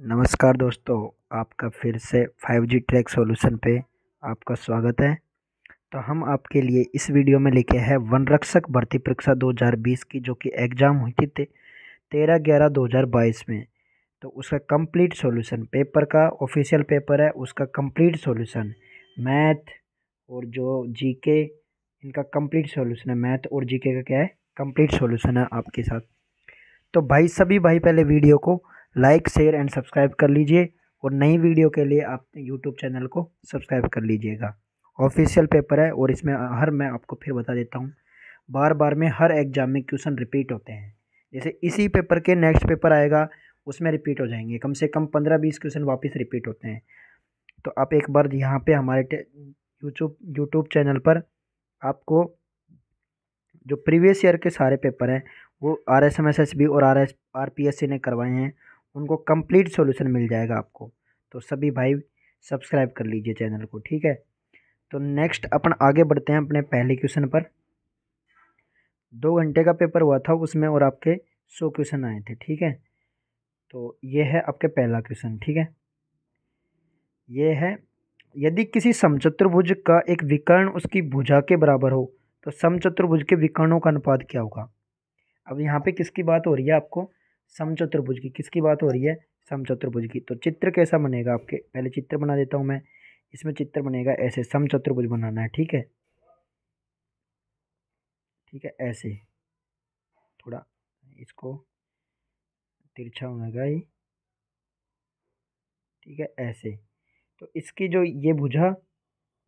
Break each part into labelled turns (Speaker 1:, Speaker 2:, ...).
Speaker 1: नमस्कार दोस्तों, आपका फिर से 5G ट्रैक सॉल्यूशन पे आपका स्वागत है। तो हम आपके लिए इस वीडियो में लेके हैं वन रक्षक भर्ती परीक्षा 2020 की, जो कि एग्ज़ाम हुई थी 13/11/2022 में। तो उसका कंप्लीट सॉल्यूशन, पेपर का ऑफिशियल पेपर है उसका कंप्लीट सॉल्यूशन, मैथ और जो जीके, इनका कंप्लीट सॉल्यूशन है। मैथ और जीके का क्या है, कंप्लीट सॉल्यूशन है आपके साथ। तो सभी भाई पहले वीडियो को लाइक शेयर एंड सब्सक्राइब कर लीजिए, और नई वीडियो के लिए आप यूट्यूब चैनल को सब्सक्राइब कर लीजिएगा। ऑफिशियल पेपर है और इसमें मैं आपको फिर बता देता हूँ, बार बार में हर एग्जाम में क्वेश्चन रिपीट होते हैं। जैसे इसी पेपर के नेक्स्ट पेपर आएगा, उसमें रिपीट हो जाएंगे, कम से कम 15-20 क्वेश्चन वापस रिपीट होते हैं। तो आप एक बार यहाँ पे हमारे यूट्यूब चैनल पर आपको जो प्रीवियस ईयर के सारे पेपर हैं, वो RSMSSB और RPSC ने करवाए हैं, उनको कंप्लीट सॉल्यूशन मिल जाएगा आपको। तो सभी भाई सब्सक्राइब कर लीजिए चैनल को, ठीक है। तो नेक्स्ट अपन आगे बढ़ते हैं अपने पहले क्वेश्चन पर। 2 घंटे का पेपर हुआ था उसमें, और आपके 100 क्वेश्चन आए थे, ठीक है। तो ये है आपके पहला क्वेश्चन, ठीक है। ये है, यदि किसी समचतुर्भुज का एक विकर्ण उसकी भुजा के बराबर हो, तो समचतुर्भुज के विकर्णों का अनुपात क्या होगा। अब यहाँ पे किसकी बात हो रही है, आपको समचतुर्भुज की किसकी बात हो रही है, समचतुर्भुज की। तो चित्र कैसा बनेगा, आपके पहले चित्र बना देता हूँ मैं। इसमें चित्र बनेगा ऐसे, समचतुर्भुज बनाना है, ठीक है। ठीक है, ऐसे थोड़ा इसको तिरछा होगा ये, ठीक है, ऐसे। तो इसकी जो ये भुजा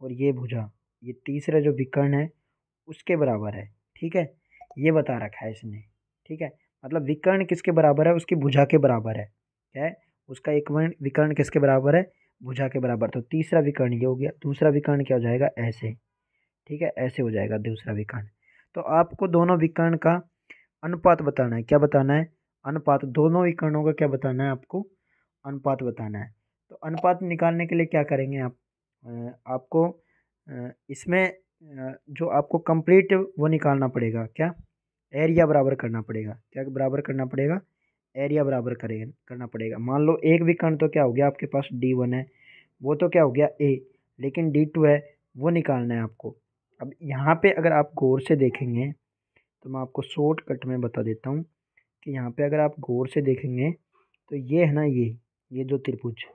Speaker 1: और ये भुजा, ये तीसरा जो विकर्ण है उसके बराबर है, ठीक है। ये बता रखा है इसने, ठीक है। मतलब विकर्ण किसके बराबर है, उसकी भुजा के बराबर है। क्या है, उसका एक विकर्ण किसके बराबर है, भुजा के बराबर। तो तीसरा विकर्ण ये हो गया, दूसरा विकर्ण क्या हो जाएगा, ऐसे, ठीक है, ऐसे हो जाएगा दूसरा विकर्ण। तो आपको दोनों विकर्ण का अनुपात बताना है। क्या बताना है, अनुपात। दोनों विकर्णों का क्या बताना है आपको, अनुपात बताना है। तो अनुपात निकालने के लिए क्या करेंगे आप, आपको इसमें जो आपको कंप्लीट वो निकालना पड़ेगा, क्या, एरिया बराबर करना पड़ेगा। क्या बराबर करना पड़ेगा, एरिया बराबर करेगा करना पड़ेगा। मान लो एक विकर्ण तो क्या हो गया आपके पास, D1 है, वो तो क्या हो गया A, लेकिन D2 है, वो निकालना है आपको। अब यहाँ पे अगर आप गौर से देखेंगे, तो मैं आपको शॉर्टकट में बता देता हूँ कि यहाँ पे अगर आप गौर से देखेंगे, तो ये है ना, ये जो त्रिभुज,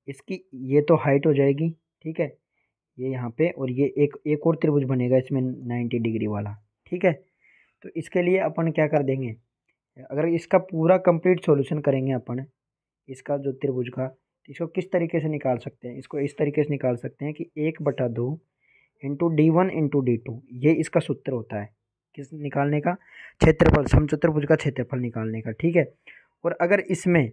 Speaker 1: इसकी ये तो हाइट हो जाएगी, ठीक है, ये यहाँ पे, और ये एक एक और त्रिभुज बनेगा इसमें 90 डिग्री वाला, ठीक है। तो इसके लिए अपन क्या कर देंगे, अगर इसका पूरा कंप्लीट सॉल्यूशन करेंगे अपन, इसका जो त्रिभुज का, तो इसको किस तरीके से निकाल सकते हैं, इसको इस तरीके से निकाल सकते हैं कि 1/2 इंटू D1 इंटू D2, ये इसका सूत्र होता है किस निकालने का, क्षेत्रफल, समचतुर्भुज का क्षेत्रफल निकालने का, ठीक है। और अगर इसमें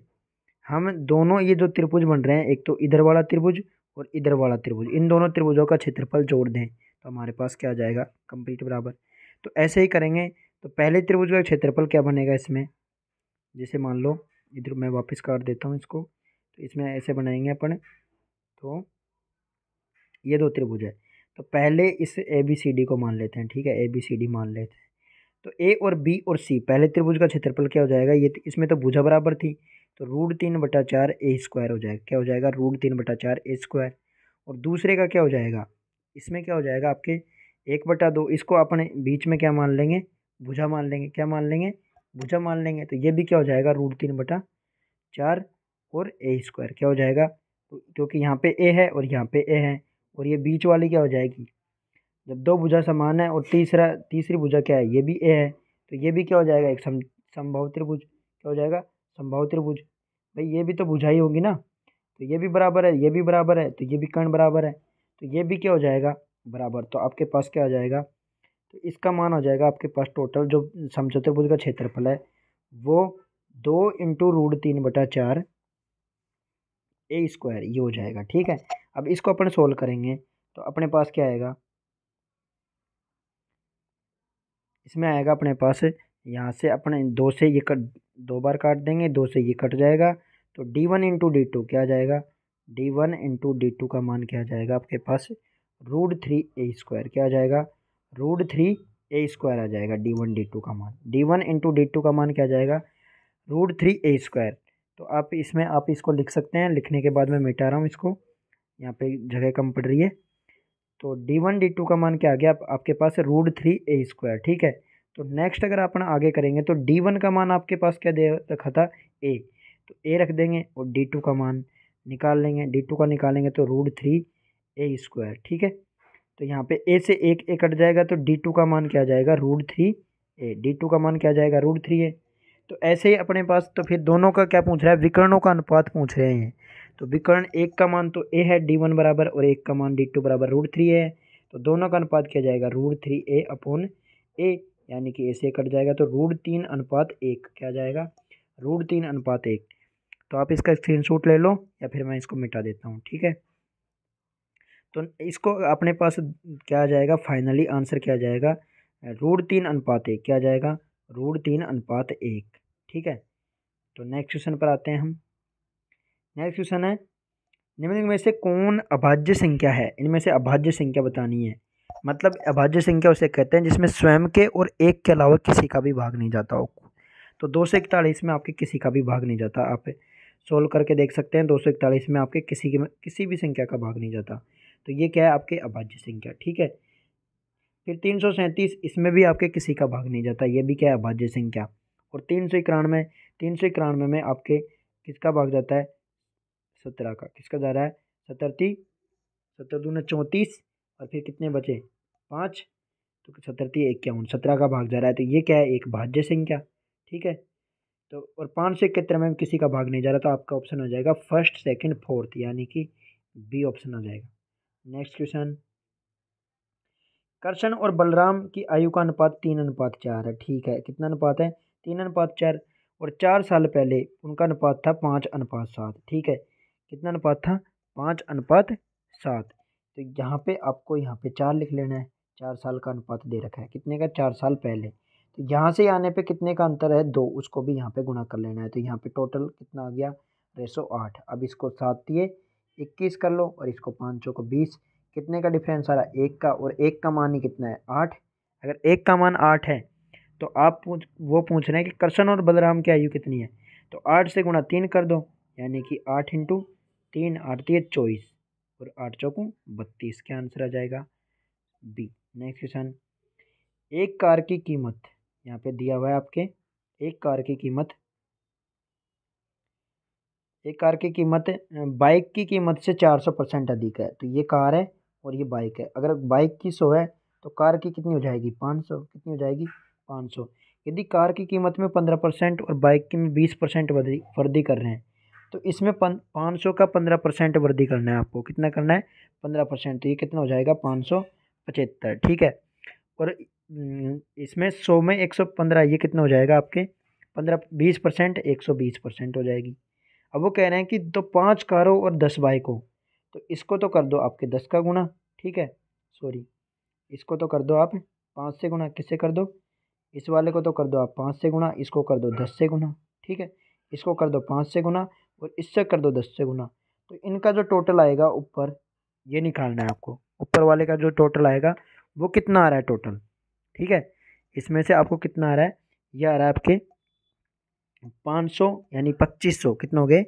Speaker 1: हम दोनों ये जो त्रिभुज बन रहे हैं, एक तो इधर वाला त्रिभुज और इधर वाला त्रिभुज, इन दोनों त्रिभुजों का क्षेत्रफल जोड़ दें, तो हमारे पास क्या आ जाएगा, कंप्लीट बराबर। तो ऐसे ही करेंगे। तो पहले त्रिभुज का क्षेत्रफल क्या बनेगा इसमें, जैसे मान लो इधर मैं वापस काट देता हूँ इसको, तो इसमें ऐसे बनाएंगे अपन। तो ये दो त्रिभुज है, तो पहले इस ABCD को मान लेते हैं, ठीक है, ABCD मान लेते हैं। तो A और B और C, पहले त्रिभुज का क्षेत्रफल क्या हो जाएगा, ये इसमें तो भुजा बराबर थी, तो √3/4 A² हो जाएगा। क्या हो जाएगा, √3/4 A²। और दूसरे का क्या हो जाएगा, इसमें क्या हो जाएगा आपके 1/2, इसको अपने बीच में क्या मान लेंगे, भुजा मान लेंगे। क्या मान लेंगे, भुजा मान लेंगे। तो ये भी क्या हो जाएगा, √3/4 और A² क्या हो जाएगा, क्योंकि यहाँ पे A है और यहाँ पे A है, और ये बीच वाली क्या हो जाएगी, जब दो भुजा समान है और तीसरी भुजा क्या है, ये भी A है, तो ये भी क्या हो जाएगा, एक समबाहु त्रिभुज। क्या हो जाएगा, समबाहु त्रिभुज। भाई ये भी तो भुजा ही होगी ना, तो ये भी बराबर है, ये भी बराबर है, तो ये भी कर्ण बराबर है, तो ये भी क्या हो जाएगा, बराबर। तो आपके पास क्या आ जाएगा, तो इसका मान हो जाएगा आपके पास, टोटल जो समचतुर्भुज का क्षेत्रफल है वो 2 इंटू √3/4 A² ये हो जाएगा, ठीक है। अब इसको अपन सोल्व करेंगे, तो अपने पास क्या आएगा, इसमें आएगा अपने पास, यहाँ से अपने 2 से ये कट, 2 बार काट देंगे, 2 से ये कट जाएगा, तो D1 इंटू D2 क्या आ जाएगा, D1 इंटू D2 का मान क्या आ जाएगा आपके पास, √3 A²। क्या आ जाएगा, √3 A² आ जाएगा D1 D2 का मान। D1 इंटू D2 का मान क्या आ जाएगा, √3 A²। तो आप इसको लिख सकते हैं। लिखने के बाद मैं मिटा रहा हूँ इसको, यहाँ पे जगह कम पड़ रही है। तो D1 D2 का मान क्या आ गया आपके पास, √3a²। ठीक है, तो नेक्स्ट अगर अपन आगे करेंगे तो D1 का मान आपके पास क्या दे रखा था, a, तो a रख देंगे और D2 का मान निकाल लेंगे। D2 का निकालेंगे तो √3a²। ठीक है, तो यहाँ पे a से एक a कट जाएगा तो D2 का मान क्या आ जाएगा, √3a। D2 का मान क्या आ जाएगा, √3a। तो ऐसे ही अपने पास तो फिर दोनों का क्या पूछ रहा है, विकर्णों का अनुपात पूछ रहे हैं। तो विकर्ण एक का मान तो a है D1 बराबर, और एक का मान D2 बराबर √3a है। तो दोनों का अनुपात क्या जाएगा, √3a/a, यानी कि a से कट जाएगा तो √3:1 क्या जाएगा, √3:1। तो आप इसका स्क्रीनशॉट ले लो या फिर मैं इसको मिटा देता हूँ। ठीक है, तो इसको अपने पास क्या आ जाएगा, फाइनली आंसर क्या आ जाएगा, √3:1 क्या आ जाएगा, √3:1। ठीक है, तो नेक्स्ट क्वेश्चन पर आते हैं हम। नेक्स्ट क्वेश्चन है, निम्नलिखित में से कौन अभाज्य संख्या है। इनमें से अभाज्य संख्या बतानी है। मतलब अभाज्य संख्या उसे कहते हैं जिसमें स्वयं के और एक के अलावा किसी का भी भाग नहीं जाता हो। तो 241 में आपके किसी का भी भाग नहीं जाता। आप सोल्व करके देख सकते हैं, 241 में आपके किसी भी संख्या का भाग नहीं जाता। तो ये क्या है, आपके अभाज्य संख्या। ठीक है, फिर 337 इसमें भी आपके किसी का भाग नहीं जाता, ये भी क्या है, अभाज्य संख्या। और 391 में आपके किसका भाग जाता है, 17 का। किसका जा रहा है, 17×2 = 34, और फिर कितने बचे, 5, तो 17×3 = 51, 17 का भाग जा रहा है। तो ये क्या है, एक भाज्य संख्या। ठीक है, तो और 571 में किसी का भाग नहीं जा रहा, तो आपका ऑप्शन हो जाएगा फर्स्ट, सेकंड, फोर्थ, यानी कि बी ऑप्शन आ जाएगा। नेक्स्ट क्वेश्चन, कृष्ण और बलराम की आयु का अनुपात 3:4 है। ठीक है, कितना अनुपात है, 3:4। और 4 साल पहले उनका अनुपात था 5:7। ठीक है, कितना अनुपात था, 5:7। तो यहाँ पे आपको यहाँ पे 4 लिख लेना है। 4 साल का अनुपात दे रखा है, कितने का, 4 साल पहले। तो यहाँ से आने पे कितने का अंतर है, 2, उसको भी यहाँ पे गुणा कर लेना है। तो यहाँ पे टोटल कितना आ गया, 8। अब इसको 7×3 = 21 कर लो, और इसको 5×4 = 20। कितने का डिफरेंस आ रहा है, 1 का। और 1 का मान ही कितना है, 8। अगर 1 का मान 8 है तो आप पूछ रहे हैं कि कृष्ण और बलराम की आयु कितनी है। तो 8 से गुणा 3 कर दो, यानी कि 8×3, 8×3 = 24, और 8×4 = 32। क्या आंसर आ जाएगा, बी। नेक्स्ट क्वेश्चन, एक कार की कीमत यहाँ पे दिया हुआ है आपके। एक कार की कीमत बाइक की कीमत से 400% अधिक है। तो ये कार है और ये बाइक है। अगर बाइक की 100 है तो कार की कितनी हो जाएगी, 500। कितनी हो जाएगी, 500। यदि कार की कीमत में 15% और बाइक की में 20% वृद्धि कर रहे हैं, तो इसमें 500 का 15% वृद्धि करना है आपको। कितना करना है, 15%। तो ये कितना हो जाएगा, 575। ठीक है, और इसमें 100 में 115, ये कितना हो जाएगा आपके 20%, 120% हो जाएगी। अब वो कह रहे हैं कि तो 5 कारों और 10 बाइकों, तो इसको तो कर दो आपके 10 का गुणा। ठीक है, सॉरी, इसको तो कर दो आप 5 से गुणा। किससे कर दो, इस वाले को तो कर दो आप 5 से गुणा, इसको कर दो 10 से गुणा। ठीक है, इसको कर दो 5 से गुणा, और इससे कर दो 10 से गुणा। तो इनका जो टोटल आएगा ऊपर, ये निकालना है आपको। ऊपर वाले का जो टोटल आएगा वो कितना आ रहा है टोटल। ठीक है, इसमें से आपको कितना आ रहा है, ये आ रहा है आपके 500, यानी 2500। कितने हो गए,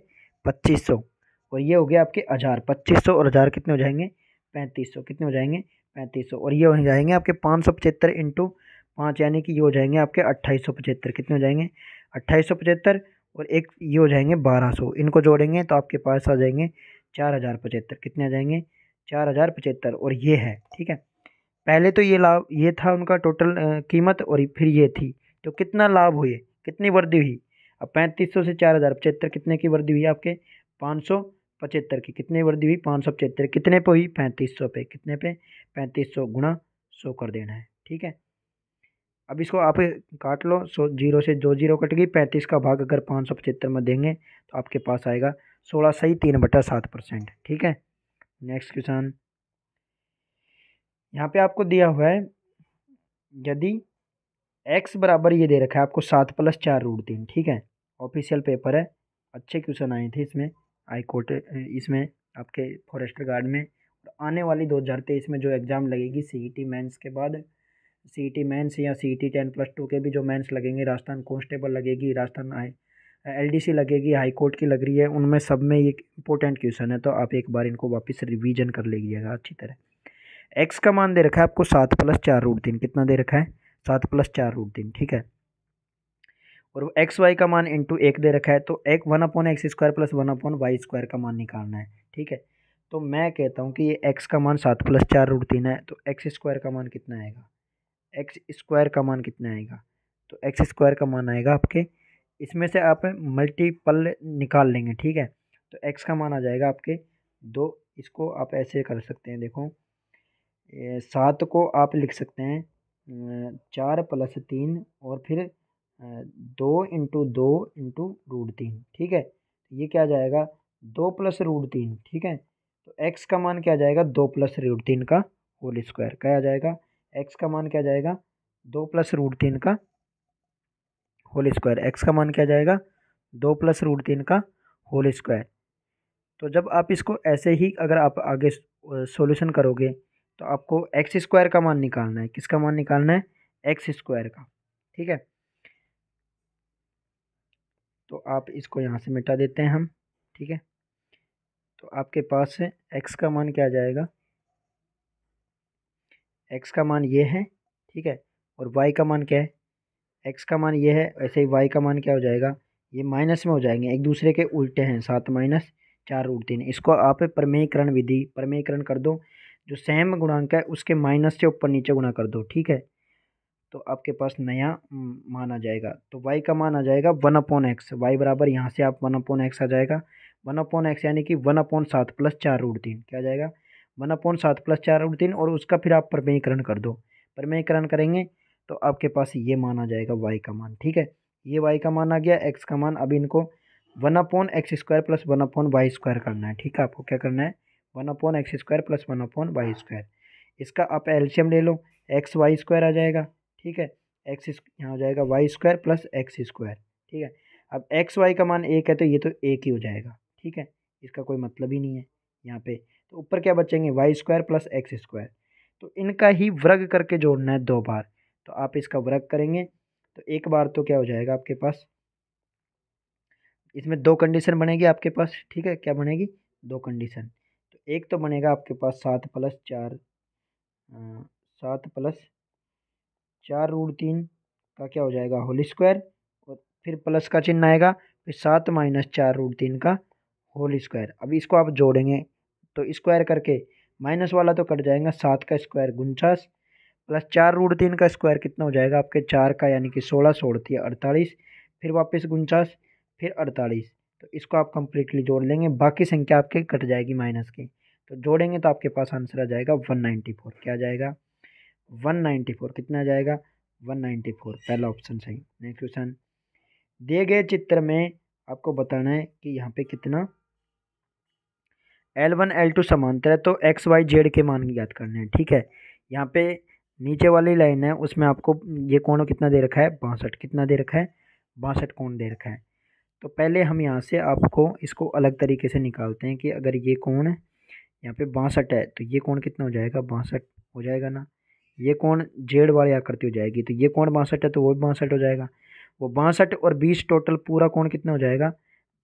Speaker 1: 2500। और ये हो गया आपके 1000। 2500 और 1000 कितने हो जाएंगे, 3500। कितने हो जाएंगे, 3500। और ये हो जाएंगे आपके 575 × 5, यानी कि ये हो जाएंगे आपके 2875। कितने हो जाएंगे, 2875। और एक ये हो जाएंगे 1200। इनको जोड़ेंगे तो आपके पास आ जाएंगे 4075। कितने आ जाएंगे, 4075। और ये है, ठीक है। पहले तो ये लाभ, ये था उनका टोटल कीमत, और फिर ये थी। तो कितना लाभ हुए, कितनी वृद्धि हुई। अब 3500 से 4075 कितने की वृद्धि हुई आपके, 575 की। कितनी वृद्धि हुई, 575। कितने पे हुई, 3500 पे। कितने पे, 3500 गुणा 100 कर देना है। ठीक है, अब इसको आप काट लो। 0 से 2 0 कट गई। 35 का भाग अगर 575 में देंगे तो आपके पास आएगा 16 सही 3/7%। ठीक है, नेक्स्ट क्वेश्चन, यहाँ पे आपको दिया हुआ है, यदि x बराबर ये दे रखा है आपको 7+4√3। ठीक है, ऑफिशियल पेपर है, अच्छे क्वेश्चन आए थे इसमें, हाई कोर्ट इसमें आपके फॉरेस्टर गार्ड में। आने वाली 2023 में जो एग्ज़ाम लगेगी CET मेंस के बाद, CET मेंस या CET 10+2 के भी जो मेंस लगेंगे, राजस्थान कांस्टेबल लगेगी, राजस्थान एलडीसी लगेगी, हाई कोर्ट की लग रही है, उनमें सब में ये इंपॉर्टेंट क्वेश्चन है, तो आप एक बार इनको वापस रिवीजन कर लीजिएगा अच्छी तरह। एक्स का मान दे रखा है आपको 7+4√3, कितना दे रखा है 7+4√3, ठीक है। और एक्स वाई का मान इंटू 1 दे रखा है, तो 1/x² प्लस 1/y² का मान निकालना है, ठीक है। तो मैं कहता हूँ कि ये x का मान 7+4√3 है, तो x² का मान कितना आएगा, x² का मान कितना आएगा, तो x² का मान आएगा आपके, इसमें से आप मल्टीपल निकाल लेंगे, ठीक है। तो x का मान आ जाएगा आपके 2, इसको आप ऐसे कर सकते हैं, देखो 7 को आप लिख सकते हैं 4+3 और फिर 2 × 2 × √3, ठीक है। ये क्या आ जाएगा 2+√3, ठीक है। तो x का मान क्या आ जाएगा 2+√3 का होल स्क्वायर, क्या आ जाएगा x का मान क्या आ जाएगा 2+√3 का होल स्क्वायर, एक्स का मान क्या जाएगा 2+√3 का होल स्क्वायर। तो जब आप इसको ऐसे ही अगर आप आगे सॉल्यूशन करोगे तो आपको x² का मान निकालना है, किसका मान निकालना है x² का, ठीक है। तो आप इसको यहाँ से मिटा देते हैं हम, ठीक है। तो आपके पास x का मान क्या आ जाएगा, x का मान ये है, ठीक है। और y का मान क्या है, x का मान ये है, ऐसे ही y का मान क्या हो जाएगा, ये माइनस में हो जाएंगे, एक दूसरे के उल्टे हैं, 7-4√3। इसको आप प्रमेयीकरण विधि प्रमेयीकरण कर दो, जो सेम गुणांक है उसके माइनस से ऊपर नीचे गुणा कर दो, ठीक है। तो आपके पास नया मान आ जाएगा। तो y का मान आ जाएगा 1/x, y बराबर यहाँ से आप 1/x आ जाएगा, 1/x यानी कि 1/7+4√3, क्या आ जाएगा 1/7+4√3, और उसका फिर आप प्रमेयीकरण कर दो, प्रमेयीकरण करेंगे तो आपके पास ये मान आ जाएगा y का मान, ठीक है। ये y का मान आ गया, x का मान, अब इनको 1/x² प्लस 1/y² करना है, ठीक है। आपको क्या करना है 1/x² प्लस 1/y², इसका आप एलसीएम ले लो, x/y² आ जाएगा, ठीक है। एक्स यहाँ हो जाएगा y² प्लस x², ठीक है। अब एक्स वाई का मान 1 है तो ये तो 1 ही हो जाएगा, ठीक है, इसका कोई मतलब ही नहीं है यहाँ पे। तो ऊपर क्या बचेंगे y² प्लस x², तो इनका ही वर्ग करके जोड़ना है 2 बार। तो आप इसका वर्ग करेंगे तो एक बार तो क्या हो जाएगा आपके पास, इसमें 2 कंडीशन बनेगी आपके पास, ठीक है। क्या बनेगी 2 कंडीशन, तो एक तो बनेगा आपके पास 7+4√3 का क्या हो जाएगा होल स्क्वायर, और फिर प्लस का चिन्ह आएगा, फिर 7-4√3 का होल स्क्वायर। अभी इसको आप जोड़ेंगे तो स्क्वायर करके माइनस वाला तो कट जाएगा, 7 का स्क्वायर 49 प्लस 4√3 का स्क्वायर कितना हो जाएगा आपके 4 का, यानी कि 16 16 48, फिर वापस 49 फिर 48। तो इसको आप कंप्लीटली जोड़ लेंगे, बाकी संख्या आपके कट जाएगी माइनस की, तो जोड़ेंगे तो आपके पास आंसर आ जाएगा 194। क्या आ जाएगा 194, कितना आ जाएगा 194, पहला ऑप्शन सही। नेक्स्ट क्वेश्चन, दिए गए चित्र में आपको बताना है कि यहाँ पे कितना L1 L2 समांतर है, तो एक्स वाई जेड के मान ज्ञात करने हैं, ठीक है। यहाँ पे नीचे वाली लाइन है उसमें आपको ये कोण कितना दे रखा है 62, कितना दे रखा है 62 कोण दे रखा है। तो पहले हम यहाँ से आपको इसको अलग तरीके से निकालते हैं कि अगर ये कोण है यहाँ पे 62 है, तो ये कोण कितना हो जाएगा 62 हो जाएगा ना, ये कोण जेड वाली आकृति हो जाएगी, तो ये कोण 62 है तो वो भी 62 हो जाएगा, वो 62 और 20 टोटल पूरा कोण कितना हो जाएगा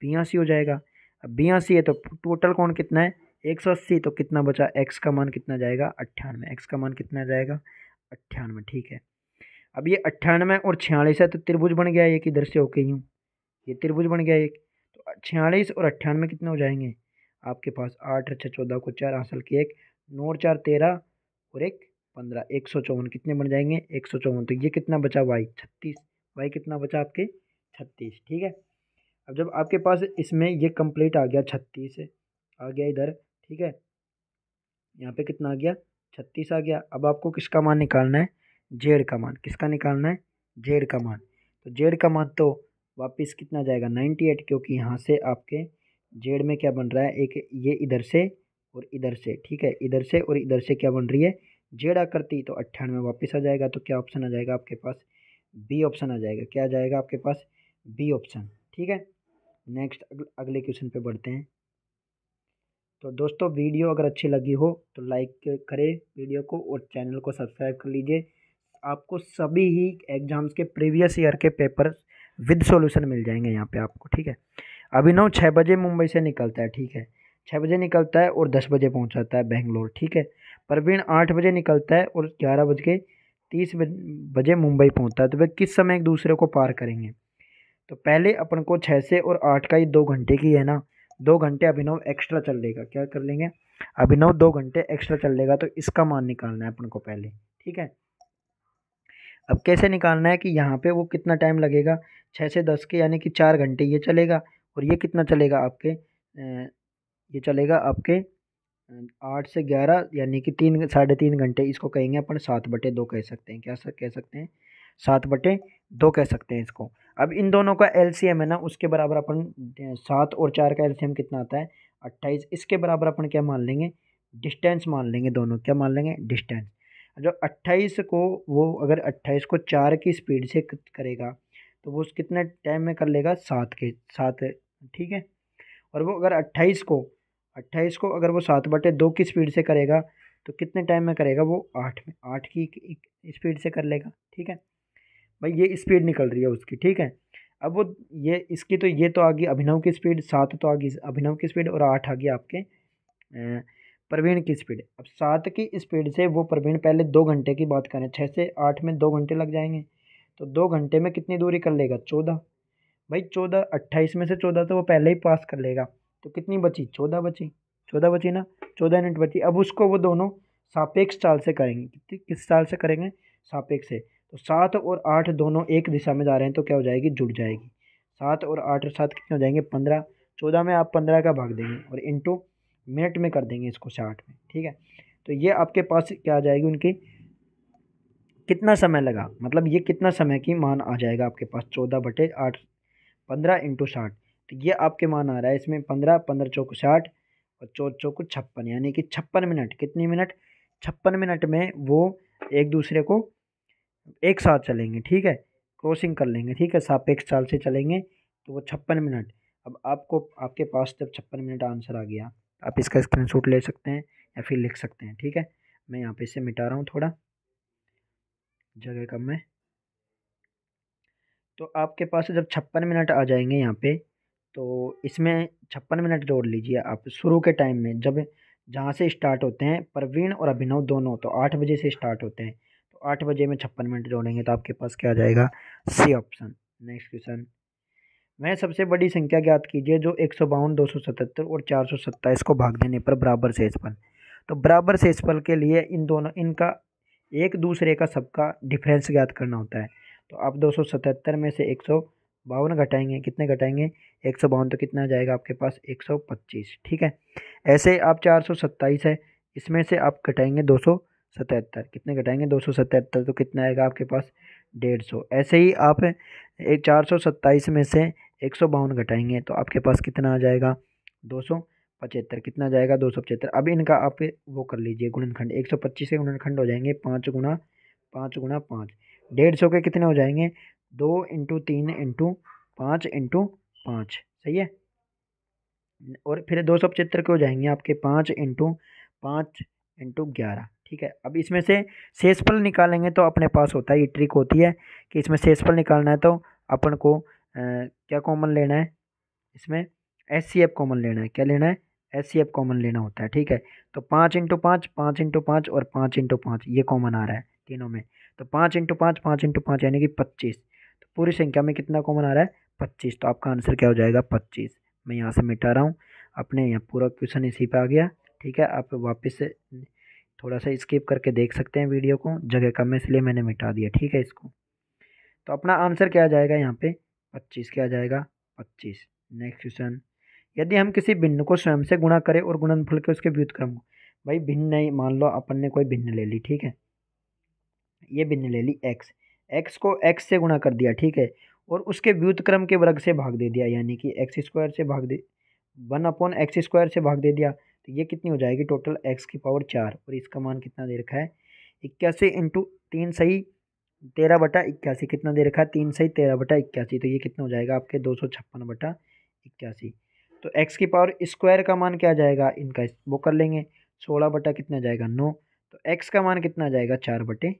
Speaker 1: 82 हो जाएगा। अब 82 है तो टोटल कोण कितना है 180, तो कितना बचा एक्स का मान कितना जाएगा 98, एक्स का मान कितना जाएगा 98, ठीक है। अब ये 98 और 46 है तो त्रिभुज बन गया एक, इधर से होके यूँ ये त्रिभुज बन गया एक, तो 46 और 98 कितने हो जाएंगे आपके पास 8 और 6 14 को 4 हासिल की 1 9 और 4 13 और 1 15 154, कितने बन जाएंगे 154। तो ये कितना बचा y 36, y कितना बचा आपके 36, ठीक है। अब जब आपके पास इसमें ये कंप्लीट आ गया 36 आ गया इधर, ठीक है, यहाँ पे कितना आ गया 36 आ गया। अब आपको किसका मान निकालना है जेड का मान, किसका निकालना है जेड का मान। तो जेड का मान तो वापस कितना जाएगा 98, क्योंकि यहाँ से आपके जेड में क्या बन रहा है एक ये इधर से और इधर से, ठीक है, इधर से और इधर से क्या बन रही है जेड आकृति, तो 98 वापस आ जाएगा। तो क्या ऑप्शन आ जाएगा आपके पास बी ऑप्शन आ जाएगा, क्या आ जाएगा आपके पास बी ऑप्शन, ठीक है। नेक्स्ट अगले क्वेश्चन पे बढ़ते हैं। तो दोस्तों वीडियो अगर अच्छी लगी हो तो लाइक करें वीडियो को और चैनल को सब्सक्राइब कर लीजिए। आपको सभी ही एग्जाम्स के प्रीवियस ईयर के पेपर विद सॉल्यूशन मिल जाएंगे यहाँ पे आपको, ठीक है। अभिनव 6 बजे मुंबई से निकलता है, ठीक है, 6 बजे निकलता है और 10 बजे पहुँच जाता है बेंगलोर, ठीक है। प्रवीण 8 बजे निकलता है और 11 बज के 30 बजे मुंबई पहुँचता है। तो वे किस समय एक दूसरे को पार करेंगे? तो पहले अपन को 6 से और 8 का ये 2 घंटे की है ना, 2 घंटे अभिनव एक्स्ट्रा चल लेगा। क्या कर लेंगे? अभिनव 2 घंटे एक्स्ट्रा चल लेगा, तो इसका मान निकालना है अपन को पहले, ठीक है। अब कैसे निकालना है कि यहाँ पे वो कितना टाइम लगेगा, 6 से 10 के यानी कि 4 घंटे ये चलेगा, और ये कितना चलेगा आपके ये चलेगा आपके 8 से 11 यानी कि 3 साढ़े 3 घंटे। इसको कहेंगे अपन 7/2 कह सकते हैं। क्या कह सकते हैं? 7/2 कह सकते हैं इसको। अब इन दोनों का एलसीएम है ना, उसके बराबर अपन 7 और 4 का एलसीएम कितना आता है? 28। इसके बराबर अपन क्या मान लेंगे? डिस्टेंस मान लेंगे दोनों। क्या मान लेंगे? डिस्टेंस। जो 28 को वो अगर 28 को 4 की स्पीड से करेगा तो वो कितने टाइम में कर लेगा? 7 ठीक है। और वो अगर 28 को अगर वो 7/2 की स्पीड से करेगा तो कितने टाइम में करेगा? वो 8 की स्पीड से कर लेगा, ठीक है भाई। ये स्पीड निकल रही है उसकी, ठीक है। अब वो ये इसकी तो ये तो आ गई अभिनव की स्पीड, 7 तो आ गई अभिनव की स्पीड और 8 आ गई आपके प्रवीण की स्पीड। अब 7 की स्पीड से वो प्रवीण, पहले 2 घंटे की बात करें, 6 से 8 में 2 घंटे लग जाएंगे, तो 2 घंटे में कितनी दूरी कर लेगा? 14। भाई 14, 28 में से 14 तो वो पहले ही पास कर लेगा, तो कितनी बची? 14 बची। 14 बची ना, 14 यूनिट बची। अब उसको वो दोनों सापेक्ष चाल से करेंगे। किस चाल से करेंगे? सापेक्ष से। तो 7 और 8 दोनों एक दिशा में जा रहे हैं, तो क्या हो जाएगी? जुड़ जाएगी। 7 और 8 और 7 कितने हो जाएंगे? 15। 14 में आप 15 का भाग देंगे और इंटू मिनट में कर देंगे इसको 60 में, ठीक है। तो ये आपके पास क्या आ जाएगी उनकी, कितना समय लगा, मतलब ये कितना समय की मान आ जाएगा आपके पास? 14/8, 15 इंटू 60। तो ये आपके मान आ रहा है इसमें 15, 15 चौक 60 और 4 चौक 56, यानी कि 56 मिनट। कितनी मिनट? 56 मिनट में वो एक दूसरे को एक साथ चलेंगे, ठीक है, क्रॉसिंग कर लेंगे, ठीक है, सापेक्ष चाल से चलेंगे, तो वो 56 मिनट। अब आपको आपके पास जब 56 मिनट आंसर आ गया, आप इसका स्क्रीनशॉट ले सकते हैं या फिर लिख सकते हैं, ठीक है। मैं यहाँ पे इसे मिटा रहा हूँ, थोड़ा जगह कम है। तो आपके पास जब 56 मिनट आ जाएंगे यहाँ पे, तो इसमें 56 मिनट जोड़ लीजिए आप शुरू के टाइम में, जब जहाँ से स्टार्ट होते हैं प्रवीण और अभिनव दोनों, तो 8 बजे से स्टार्ट होते हैं, तो 8 बजे में 56 मिनट जोड़ेंगे तो आपके पास क्या आ जाएगा? C option. Next question. वह सबसे बड़ी संख्या ज्ञात कीजिए जो 152, 277 और 427 को भाग देने पर बराबर शेषफल। तो बराबर शेषफल के लिए इन दोनों इनका एक दूसरे का सबका डिफरेंस ज्ञात करना होता है। तो आप 277 में से 152 घटाएंगे, कितने घटाएंगे? 152, तो कितना आ जाएगा आपके पास? 125, ठीक है। ऐसे ही आप 427 है, इसमें से आप घटाएंगे 277, कितने घटाएंगे? 277, तो कितना आएगा आपके पास? 150। ऐसे ही आप 427 में से 152 घटाएंगे तो आपके पास कितना आ जाएगा? 275, कितना आ जाएगा? 275। अब इनका आप वो कर लीजिए गुणनखंड, 125 के गुणनखंड हो जाएंगे 5 गुणा 5 गुणा 5। 150 के कितने हो जाएंगे? 2 इंटू 3 इंटू 5 इंटू 5, सही है। और फिर 275 के हो जाएंगे आपके 5 इंटू 5 इंटू 11, ठीक है। अब इसमें से शेषफल निकालेंगे तो अपने पास होता है, ये ट्रिक होती है कि इसमें शेषफल निकालना है तो अपन को क्या कॉमन लेना है इसमें? एचसीएफ कॉमन लेना है। क्या लेना है? एचसीएफ कॉमन लेना होता है, ठीक है। तो 5 इंटू 5, 5 इंटू 5 और 5 इंटू 5 ये कॉमन आ रहा है तीनों में। तो 5 इंटू 5, 5 इंटू 5 यानी कि 25। तो पूरी संख्या में कितना कॉमन आ रहा है? 25। तो आपका आंसर क्या हो जाएगा? 25। मैं यहाँ से मिटा रहा हूँ, अपने यहाँ पूरा क्वेश्चन इसी पे आ गया, ठीक है। आप वापस से थोड़ा सा स्किप करके देख सकते हैं वीडियो को, जगह कम है इसलिए मैंने मिटा दिया, ठीक है इसको। तो अपना आंसर क्या आ जाएगा यहाँ पे? 25। क्या आ जाएगा? 25। Next question. यदि हम किसी भिन्न को स्वयं से गुणा करें और गुणनफल के उसके व्युत्क्रम को, भाई भिन्न नहीं, मान लो अपन ने कोई भिन्न ले ली, ठीक है, ये भिन्न ले ली एक्स, एक्स को एक्स से गुणा कर दिया, ठीक है, और उसके व्युत्क्रम के वर्ग से भाग दे दिया, यानी कि एक्स स्क्वायर से भाग दे 1/x² से भाग दे दिया, तो ये कितनी हो जाएगी? टोटल x⁴ और इसका मान कितना दे रखा है? 81 इंटू 3 सही 13/81, कितना दे रखा है? 3 सही 13/81, तो ये कितना हो जाएगा आपके? 256/81। तो x⁴ का मान क्या आ जाएगा इनका? वो कर लेंगे 16 बटा कितना जाएगा? 9। तो x का मान कितना आ जाएगा? 4/3।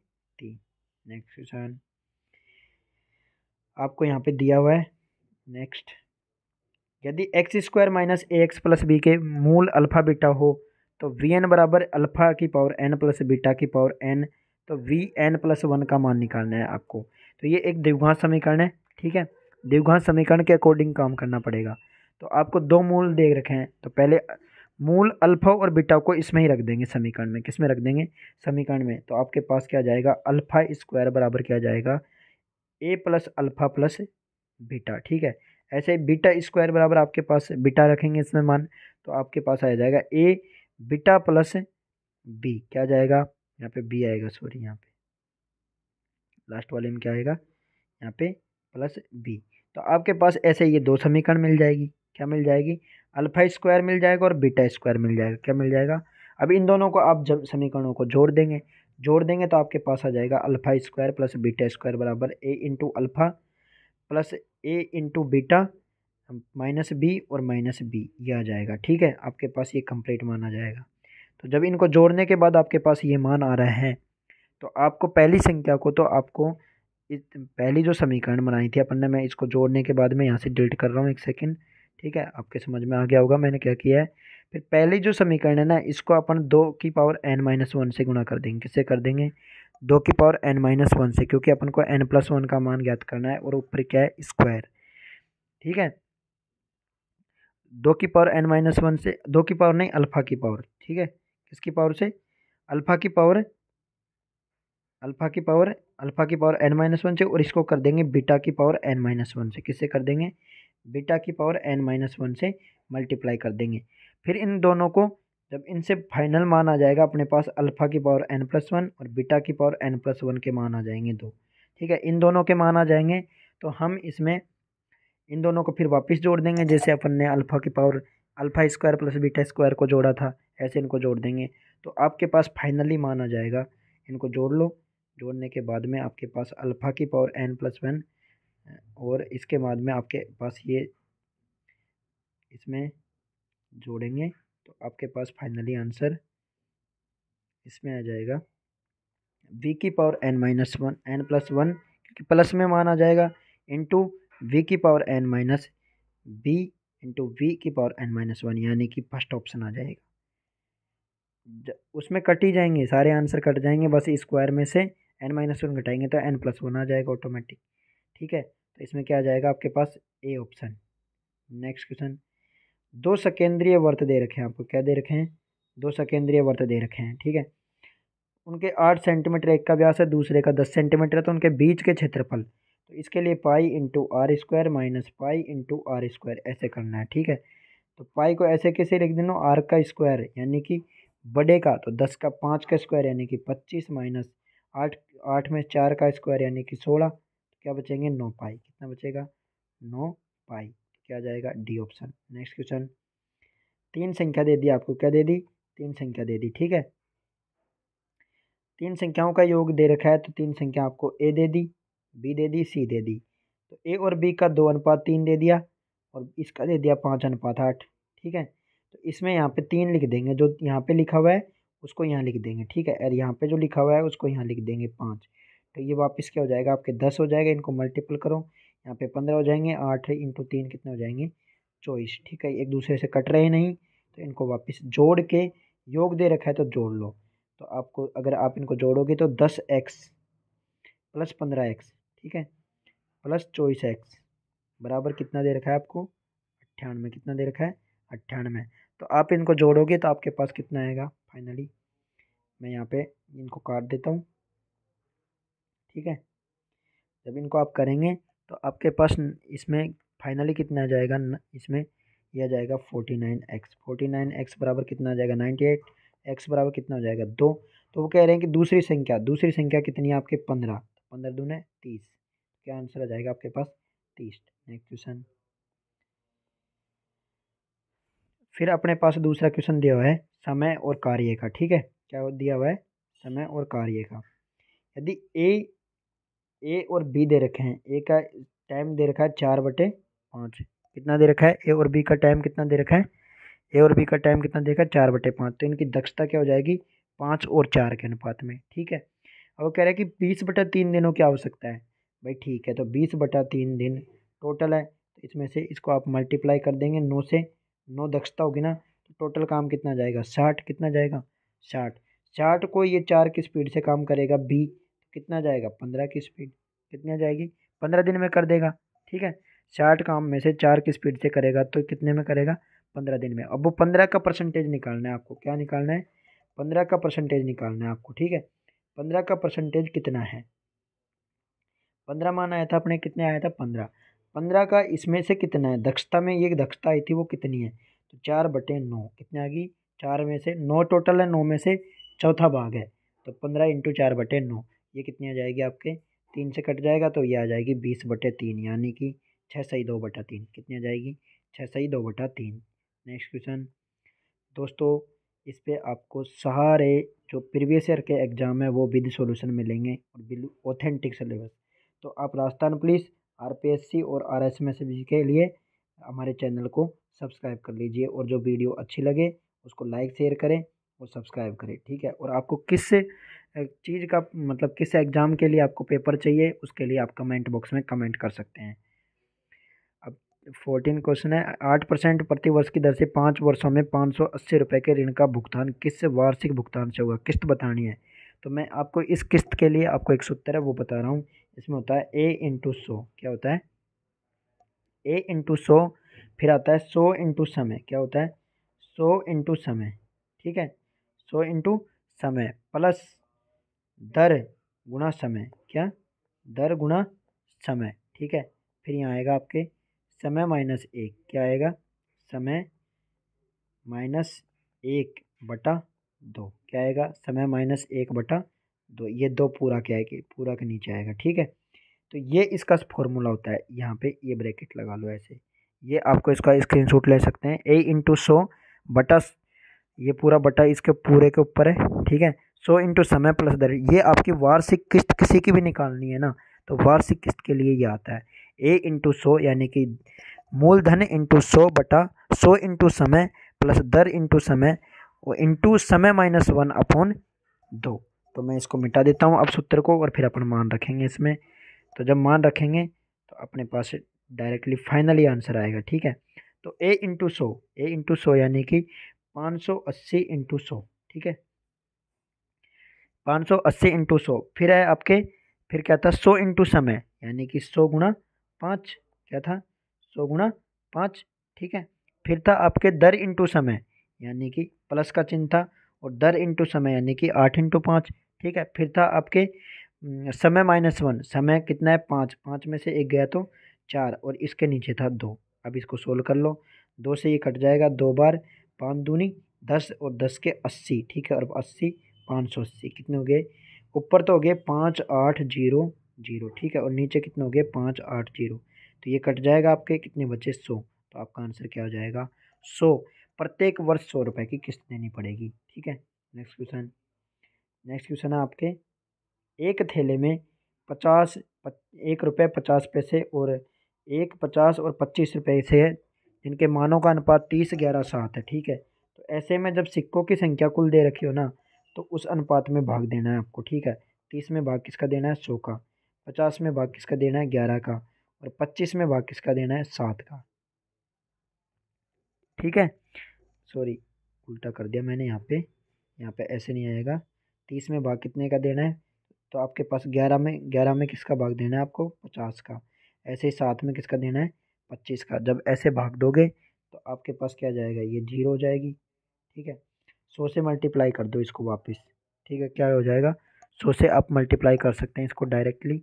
Speaker 1: Next question. आपको यहाँ पे दिया हुआ है। नेक्स्ट, यदि एक्स स्क्वायर माइनस ए एक्स प्लस बी के मूल अल्फ़ा बीटा हो तो वी एन बराबर अल्फ़ा की पावर एन प्लस बीटा की पावर एन, तो वी एन प्लस वन का मान निकालना है आपको। तो ये एक द्विघात समीकरण है, ठीक है। द्विघात समीकरण के अकॉर्डिंग काम करना पड़ेगा। तो आपको दो मूल दे रखे हैं, तो पहले मूल अल्फ़ा और बीटा को इसमें ही रख देंगे समीकरण में। किस में रख देंगे? समीकरण में। तो आपके पास क्या जाएगा? अल्फ़ा स्क्वायर बराबर क्या जाएगा? ए प्लस अल्फ़ा प्लस बीटा, ठीक है। ऐसे बीटा स्क्वायर बराबर आपके पास बीटा रखेंगे इसमें मान, तो आपके पास आ जाएगा ए बीटा प्लस बी, क्या जाएगा? यहाँ पे बी आएगा, सॉरी, यहाँ पे लास्ट वाले में क्या आएगा? यहाँ पे प्लस बी। तो आपके पास ऐसे ये दो समीकरण मिल जाएगी। क्या मिल जाएगी? अल्फ़ा स्क्वायर मिल जाएगा और बीटा स्क्वायर मिल जाएगा। क्या मिल जाएगा? अब इन दोनों को आप जब समीकरणों को जोड़ देंगे तो आपके पास आ जाएगा alpha square plus beta square बराबर ए इंटू अल्फ़ा प्लस ए इंटू बीटा माइनस बी और माइनस बी, ये आ जाएगा, ठीक है। आपके पास ये कंप्लीट मान आ जाएगा। तो जब इनको जोड़ने के बाद आपके पास ये मान आ रहे हैं, तो आपको पहली संख्या को, तो आपको पहली जो समीकरण बनाई थी अपन ने, मैं इसको जोड़ने के बाद मैं यहाँ से डिलीट कर रहा हूँ, एक सेकंड, ठीक है। आपके समझ में आ गया होगा मैंने क्या किया है। फिर पहली जो समीकरण है ना, इसको अपन 2 की पावर n-1 से गुणा कर देंगे। किससे कर देंगे? 2 की पावर n-1 से, क्योंकि अपन को n+1 का मान ज्ञात करना है और ऊपर क्या है? स्क्वायर, ठीक है। 2 की पावर n-1 से, 2 की पावर नहीं, अल्फ़ा की पावर, ठीक है। किसकी पावर से? अल्फ़ा की पावर, अल्फ़ा की पावर n-1 से, और इसको कर देंगे बीटा की पावर n-1 से। किससे कर देंगे? बीटा की पावर n-1 से मल्टीप्लाई कर देंगे। फिर इन दोनों को, जब इनसे फाइनल मान आ जाएगा अपने पास, अल्फ़ा की पावर n+1 और बीटा की पावर n+1 के मान आ जाएंगे 2, ठीक है। इन दोनों के मान आ जाएंगे तो हम इसमें इन दोनों को फिर वापस जोड़ देंगे, जैसे अपन ने अल्फ़ा की power alpha square plus beta square को जोड़ा था, ऐसे इनको जोड़ देंगे। तो आपके पास फाइनली मान आ जाएगा। इनको जोड़ लो, जोड़ने के बाद में आपके पास अल्फ़ा की पावर n+1, और इसके बाद में आपके पास ये इसमें जोड़ेंगे तो आपके पास फाइनली आंसर इसमें आ जाएगा v की पावर n-1 n+1, क्योंकि प्लस में मान आ जाएगा, इंटू v की पावर n-b इंटू v की पावर n-1, यानी कि फर्स्ट ऑप्शन आ जाएगा। उसमें कट ही जाएंगे, सारे आंसर कट जाएंगे, बस स्क्वायर में से n-1 घटाएंगे तो n+1 आ जाएगा ऑटोमेटिक, ठीक है। तो इसमें क्या आ जाएगा आपके पास? A option. नेक्स्ट क्वेश्चन, दो सकेंद्रीय वर्त दे रखे हैं आपको। क्या दे रखे हैं? दो सकेंद्रीय वर्त दे रखे हैं, ठीक है। उनके 8 सेंटीमीटर एक का व्यास है, दूसरे का 10 सेंटीमीटर है, तो उनके बीच के क्षेत्रफल, तो इसके लिए pi into r square minus pi into r square ऐसे करना है, ठीक है। तो पाई को ऐसे कैसे लिख देना? आर का स्क्वायर यानी कि बड़े का, तो 10 का 5 का स्क्वायर यानी कि 25 माइनस 8, 8 में 4 का स्क्वायर यानी कि 16, तो क्या बचेंगे? 9 पाई। कितना बचेगा? 9 पाई। क्या आ जाएगा? D option. नेक्स्ट क्वेश्चन, तीन संख्या दे दी आपको। क्या दे दी? तीन संख्या दे दी, ठीक है। तीन संख्याओं का योग दे रखा है, तो तीन संख्या आपको ए दे दी, बी दे दी, सी दे दी। तो ए और बी का 2:3 दे दिया और इसका दे दिया 5:8, ठीक है। तो इसमें यहाँ पे 3 लिख देंगे, जो यहाँ पे लिखा हुआ है उसको यहाँ लिख देंगे, ठीक है। और यहाँ पे जो लिखा हुआ है उसको यहाँ लिख देंगे 5। तो ये वापस क्या हो जाएगा? आपके 10 हो जाएगा। इनको मल्टीपल करो, यहाँ पे 15 हो जाएंगे। 8 इंटू 3 कितने हो जाएंगे? 24, ठीक है। एक दूसरे से कट रहे नहीं, तो इनको वापस जोड़ के, योग दे रखा है तो जोड़ लो। तो आपको, अगर आप इनको जोड़ोगे तो 10x प्लस 15x, ठीक है, प्लस 24x बराबर कितना दे रखा है आपको? 98। कितना दे रखा है? 98। तो आप इनको जोड़ोगे तो आपके पास कितना आएगा फाइनली? मैं यहाँ पे इनको काट देता हूँ, ठीक है। जब इनको आप करेंगे तो आपके पास इसमें फाइनली कितना आ जाएगा? इसमें यह आ जाएगा 49x। 49x बराबर कितना आ जाएगा? 98। x बराबर कितना हो जाएगा? 2। तो वो कह रहे हैं कि दूसरी संख्या कितनी है आपके? 15। 15 दूने 30। क्या आंसर आ जाएगा आपके पास? 30। नेक्स्ट क्वेश्चन, फिर अपने पास दूसरा क्वेश्चन दिया हुआ है समय और कार्य का, ठीक है। क्या दिया हुआ है? समय और कार्य का। यदि ए और बी दे रखे हैं, ए का टाइम दे रखा है 4/5। कितना दे रखा है? ए और बी का टाइम कितना दे रखा है? ए और बी का टाइम कितना दे रखा है? 4/5। तो इनकी दक्षता क्या हो जाएगी? 5 और 4 के अनुपात में, ठीक है। अब वो कह रहा है कि 20/3 दिनों की आवश्यकता है। भाई ठीक है, तो 20/3 दिन टोटल है, तो इसमें से इसको आप मल्टीप्लाई कर देंगे 9 से। 9 दक्षता होगी ना, तो टोटल काम कितना जाएगा 60। कितना जाएगा 60। 60 को ये 4 की स्पीड से काम करेगा बी, कितना जाएगा 15 की स्पीड। कितनी आ जाएगी 15 दिन में कर देगा। ठीक है, 60 काम में से 4 की स्पीड से करेगा तो कितने में करेगा 15 दिन में। अब वो 15 का परसेंटेज निकालना है आपको। क्या निकालना है 15 का परसेंटेज निकालना है आपको। ठीक है, 15 का परसेंटेज कितना है 15 मान आया था अपने, कितने आया था 15। 15 का इसमें से कितना है दक्षता में, ये दक्षता आई थी वो कितनी है, तो 4/9 कितने आ गई 4 में से 9 टोटल है, 9 में से चौथा भाग है, तो 15 इंटू 4/9 ये कितनी आ जाएगी आपके 3 से कट जाएगा तो ये आ जाएगी 20/3, यानी कि 6 सही 2/3 कितनी आ जाएगी 6 सही 2/3। नेक्स्ट क्वेश्चन दोस्तों, इस पे आपको सारे जो प्रीवियस ईयर के एग्जाम है वो विद सॉल्यूशन मिलेंगे और बिल ऑथेंटिक सिलेबस। तो आप राजस्थान पुलिस, आरपीएससी और आरएसएमएसबी के लिए हमारे चैनल को सब्सक्राइब कर लीजिए, और जो वीडियो अच्छी लगे उसको लाइक शेयर करें और सब्सक्राइब करें। ठीक है, और आपको किस चीज़ का मतलब किस एग्ज़ाम के लिए आपको पेपर चाहिए उसके लिए आप कमेंट बॉक्स में कमेंट कर सकते हैं। अब 14 क्वेश्चन है, 8% प्रतिवर्ष की दर से 5 वर्षों में 580 रुपये के ऋण का भुगतान किस वार्षिक भुगतान से होगा। किस्त बतानी है, तो मैं आपको इस किस्त के लिए आपको एक सूत्र है वो बता रहा हूँ। इसमें होता है A/100। क्या होता है A/100, फिर आता है 100 × समय। क्या होता है 100 × समय। ठीक है, 100 × समय प्लस दर गुणा समय। क्या दर गुणा समय। ठीक है, फिर यहाँ आएगा आपके समय माइनस 1। क्या आएगा समय माइनस 1/2। क्या आएगा समय माइनस 1/2। ये 2 पूरा क्या है कि पूरा के नीचे आएगा। ठीक है, तो ये इसका फॉर्मूला होता है। यहाँ पे ये ब्रैकेट लगा लो ऐसे, ये आपको इसका स्क्रीनशॉट ले सकते हैं। A/100 ये पूरा बटा इसके पूरे के ऊपर है। ठीक है, 100 × समय प्लस दर, ये आपकी वार्षिक किस्त किसी की भी निकालनी है ना, तो वार्षिक किस्त के लिए ये आता है A/100, यानी कि मूलधन इंटू 100/100 × समय प्लस दर इंटू समय और इंटू समय -1/2। तो मैं इसको मिटा देता हूँ अब सूत्र को, और फिर अपन मान रखेंगे इसमें। तो जब मान रखेंगे तो अपने पास डायरेक्टली फाइनली आंसर आएगा। ठीक है, तो A/100 यानी कि 580 × 100। ठीक है, 580 × 100। फिर है आपके, फिर क्या था 100 × समय, यानी कि 100 × 5। क्या था 100 × 5। ठीक है, फिर था आपके दर इंटू समय, यानी कि प्लस का चिन्ह था, और दर इंटू समय यानी कि 8 × 5। ठीक है, फिर था आपके समय -1। समय कितना है 5, 5 में से 1 गया तो 4, और इसके नीचे था 2। अब इसको सोल्व कर लो, 2 से ये कट जाएगा 2 बार, 5 दूनी 10 और 10 के 80। ठीक है, और 80 580 कितने हो गए, ऊपर तो हो गए 5800। ठीक है, और नीचे कितने हो गए 580। तो ये कट जाएगा आपके, कितने बचे 100। तो आपका आंसर क्या हो जाएगा 100। प्रत्येक वर्ष 100 रुपये की किस्त देनी पड़ेगी। ठीक है, नेक्स्ट क्वेश्चन है आपके, एक थैले में 50 1 रुपये 50 पैसे और 1 50 और 25 रुपये से है, जिनके मानों का अनुपात 30 11 7 है। ठीक है, तो ऐसे में जब सिक्कों की संख्या कुल दे रखी हो ना, तो उस अनुपात में भाग देना है आपको। ठीक है, 30 में भाग किसका देना है 100 का, 50 में भाग किसका देना है 11 का, और 25 में भाग किसका देना है 7 का। ठीक है, सॉरी उल्टा कर दिया मैंने, यहाँ पे ऐसे नहीं आएगा। 30 में भाग कितने का देना है, तो आपके पास 11 में किसका भाग देना है आपको 50 का। ऐसे ही 7 में किसका देना है 25 का। जब ऐसे भाग दोगे तो आपके पास क्या जाएगा, ये 0 हो जाएगी। ठीक है, 100 से मल्टीप्लाई कर दो इसको वापस। ठीक है, क्या हो जाएगा 100 से आप मल्टीप्लाई कर सकते हैं इसको डायरेक्टली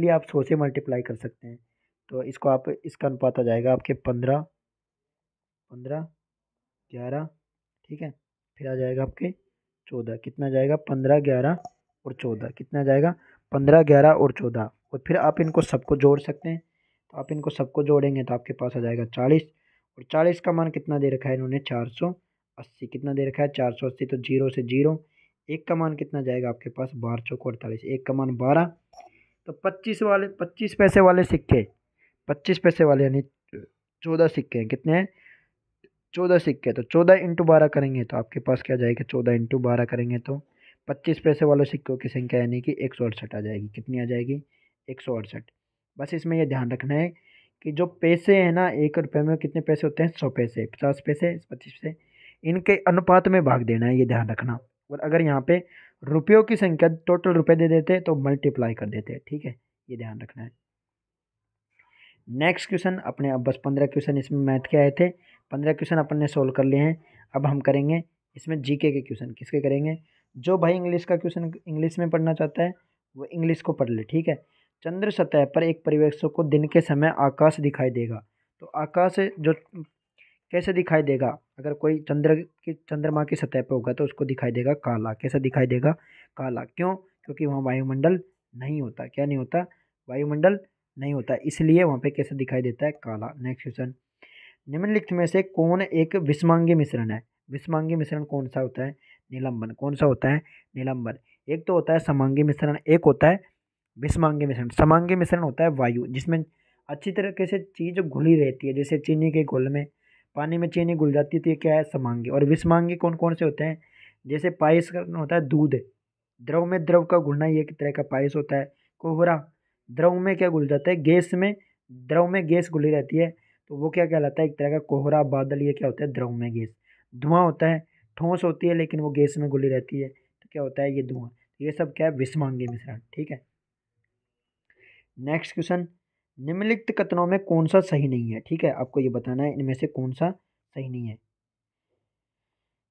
Speaker 1: आप 100 से मल्टीप्लाई कर सकते हैं। तो इसको आप, इसका अनुपात आ जाएगा आपके 15 15 11। ठीक है, फिर आ जाएगा आपके 14। कितना जाएगा 15 11 और 14, कितना जाएगा 15 11 और 14। और फिर आप इनको सबको जोड़ सकते हैं, तो आप इनको सबको जोड़ेंगे तो आपके पास आ जाएगा 40। और 40 का मान कितना दे रखा है इन्होंने 480। कितना दे रखा है 480, तो 0 से 0। 1 का मान कितना जाएगा आपके पास 12 चौक 48, 1 का मान 12। तो 25 पैसे वाले सिक्के, 25 पैसे वाले यानी 14 सिक्के हैं। कितने हैं 14 सिक्के। तो 14 × 12 करेंगे तो आपके पास क्या जाएगा 14 × 12 करेंगे तो 25 पैसे वाले सिक्कों की संख्या यानी कि 168 आ जाएगी। कितनी आ जाएगी? 168। बस इसमें यह ध्यान रखना है कि जो पैसे हैं ना, 1 रुपये में कितने पैसे होते हैं? 100 पैसे, 50 पैसे, 25 पैसे, इनके अनुपात में भाग देना है, ये ध्यान रखना। और अगर यहाँ पे रुपयों की संख्या टोटल रुपए दे देते हैं तो मल्टीप्लाई कर देते हैं, ठीक है, ये ध्यान रखना है। नेक्स्ट क्वेश्चन अपने, अब बस 15 क्वेश्चन इसमें मैथ के आए थे, 15 क्वेश्चन अपन ने सोल्व कर लिए हैं। अब हम करेंगे इसमें जीके के क्वेश्चन। किसके करेंगे? जो भाई इंग्लिश का क्वेश्चन इंग्लिश में पढ़ना चाहता है वो इंग्लिश को पढ़ ले, ठीक है। चंद्र सतह पर एक परिवेशक को दिन के समय आकाश दिखाई देगा, तो आकाश जो कैसे दिखाई देगा? अगर कोई चंद्रमा की सतह पर होगा तो उसको दिखाई देगा काला। कैसा दिखाई देगा? काला। क्यों? क्योंकि वहाँ वायुमंडल नहीं होता। क्या नहीं होता? वायुमंडल नहीं होता, इसलिए वहाँ पे कैसे दिखाई देता है? काला। नेक्स्ट क्वेश्चन, निम्नलिखित में से कौन एक विषमांगी मिश्रण है? विषमांगी मिश्रण कौन सा होता है? निलंबन। कौन सा होता है? निलंबन। एक तो होता है समांगी मिश्रण, एक होता है विषमांगी मिश्रण। समांगी मिश्रण होता है वायु, जिसमें अच्छी तरीके से चीज घुली रहती है, जैसे चीनी के घोल में पानी में चीनी घुल जाती है तो ये क्या है? समांगी। और विषमांगी कौन कौन से होते हैं? जैसे पायस होता है दूध, द्रव में द्रव का घुलना, ये एक तरह का पायस होता है। कोहरा, द्रव में क्या घुल जाता है? गैस में, द्रव में गैस घुली रहती है तो वो क्या कहलाता है? एक तरह का कोहरा। बादल, ये क्या होता है? द्रव में गैस। धुआं होता है, ठोस होती है लेकिन वो गैस में घुली रहती है तो क्या होता है? ये धुआं। ये सब क्या है? विषमांगी मिश्रण, ठीक है। नेक्स्ट क्वेश्चन, निम्नलिखित कथनों में कौन सा सही नहीं है? ठीक है, आपको ये बताना है इनमें से कौन सा सही नहीं है।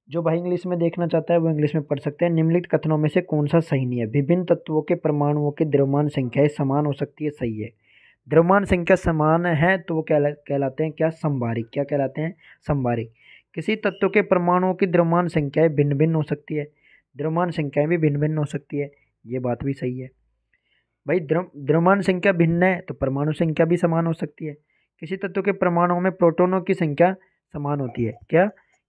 Speaker 1: जो भाई इंग्लिश में देखना चाहता है वो इंग्लिश में पढ़ सकते हैं। निम्नलिखित कथनों में से कौन सा सही नहीं है? विभिन्न तत्वों के परमाणुओं की द्रव्यमान संख्याएं समान हो सकती है, सही है। द्रव्यमान संख्या समान है तो वो कहलाते हैं क्या? समभारिक। क्या कहलाते हैं? समभारिक। किसी तत्व के परमाणुओं की द्रव्यमान संख्याएं भिन्न भिन्न हो सकती है, द्रव्यमान संख्याएं भी भिन्न भिन्न हो सकती है, ये बात भी सही है। भाई द्रव्यमान संख्या भिन्न है तो परमाणु संख्या भी समान हो सकती है। किसी तत्व के परमाणुओं में प्रोटॉनों की संख्या समान होती है। क्या?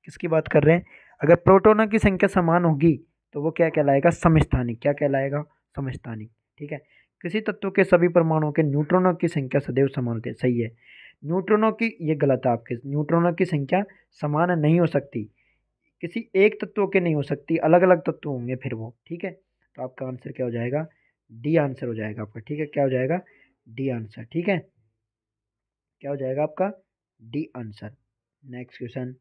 Speaker 1: किसकी बात कर रहे हैं? अगर प्रोटॉनों की संख्या समान होगी तो वो क्या कहलाएगा? समस्थानिक। क्या कहलाएगा? समस्थानिक, ठीक है। किसी तत्व के सभी परमाणुओं के न्यूट्रॉनों की संख्या सदैव समान होती है, सही है। न्यूट्रॉनों की, ये गलत है आपके, न्यूट्रॉनों की संख्या समान नहीं हो सकती, किसी एक तत्व के नहीं हो सकती, अलग अलग तत्व होंगे फिर वो, ठीक है। तो आपका आंसर क्या हो जाएगा? डी आंसर हो जाएगा आपका, ठीक है। क्या हो जाएगा? डी आंसर, ठीक है। क्या हो जाएगा आपका? D answer. नेक्स्ट क्वेश्चन,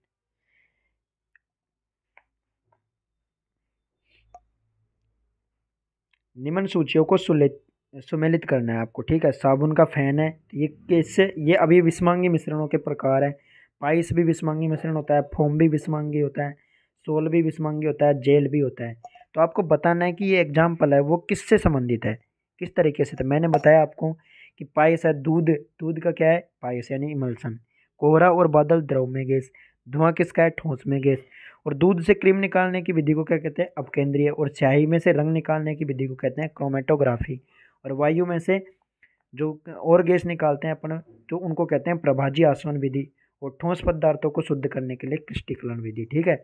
Speaker 1: निम्न सूचियों को सुमेलित करना है आपको, ठीक है। साबुन का फैन है, ये कैसे? ये अभी विषमांगी मिश्रणों के प्रकार है। पाइस भी विषमांगी मिश्रण होता है, फोम भी विषमांगी होता है, सोल भी विषमांगी होता है, जेल भी होता है। तो आपको बताना है कि ये एग्जाम्पल है वो किससे संबंधित है, किस तरीके से। तो मैंने बताया आपको कि पाइस है दूध, दूध का क्या है? पाइस यानी इमल्सन। कोहरा और बादल द्रव में गैस, धुआं किसका है? ठोस में गैस। और दूध से क्रीम निकालने की विधि को क्या कहते हैं? अपकेंद्रीय। और स्याही में से रंग निकालने की विधि को कहते हैं क्रोमेटोग्राफी। और वायु में से जो और गैस निकालते हैं अपन, जो उनको कहते हैं प्रभाजी आसवन विधि। और ठोस पदार्थों को शुद्ध करने के लिए क्रिस्टीकरण विधि, ठीक है।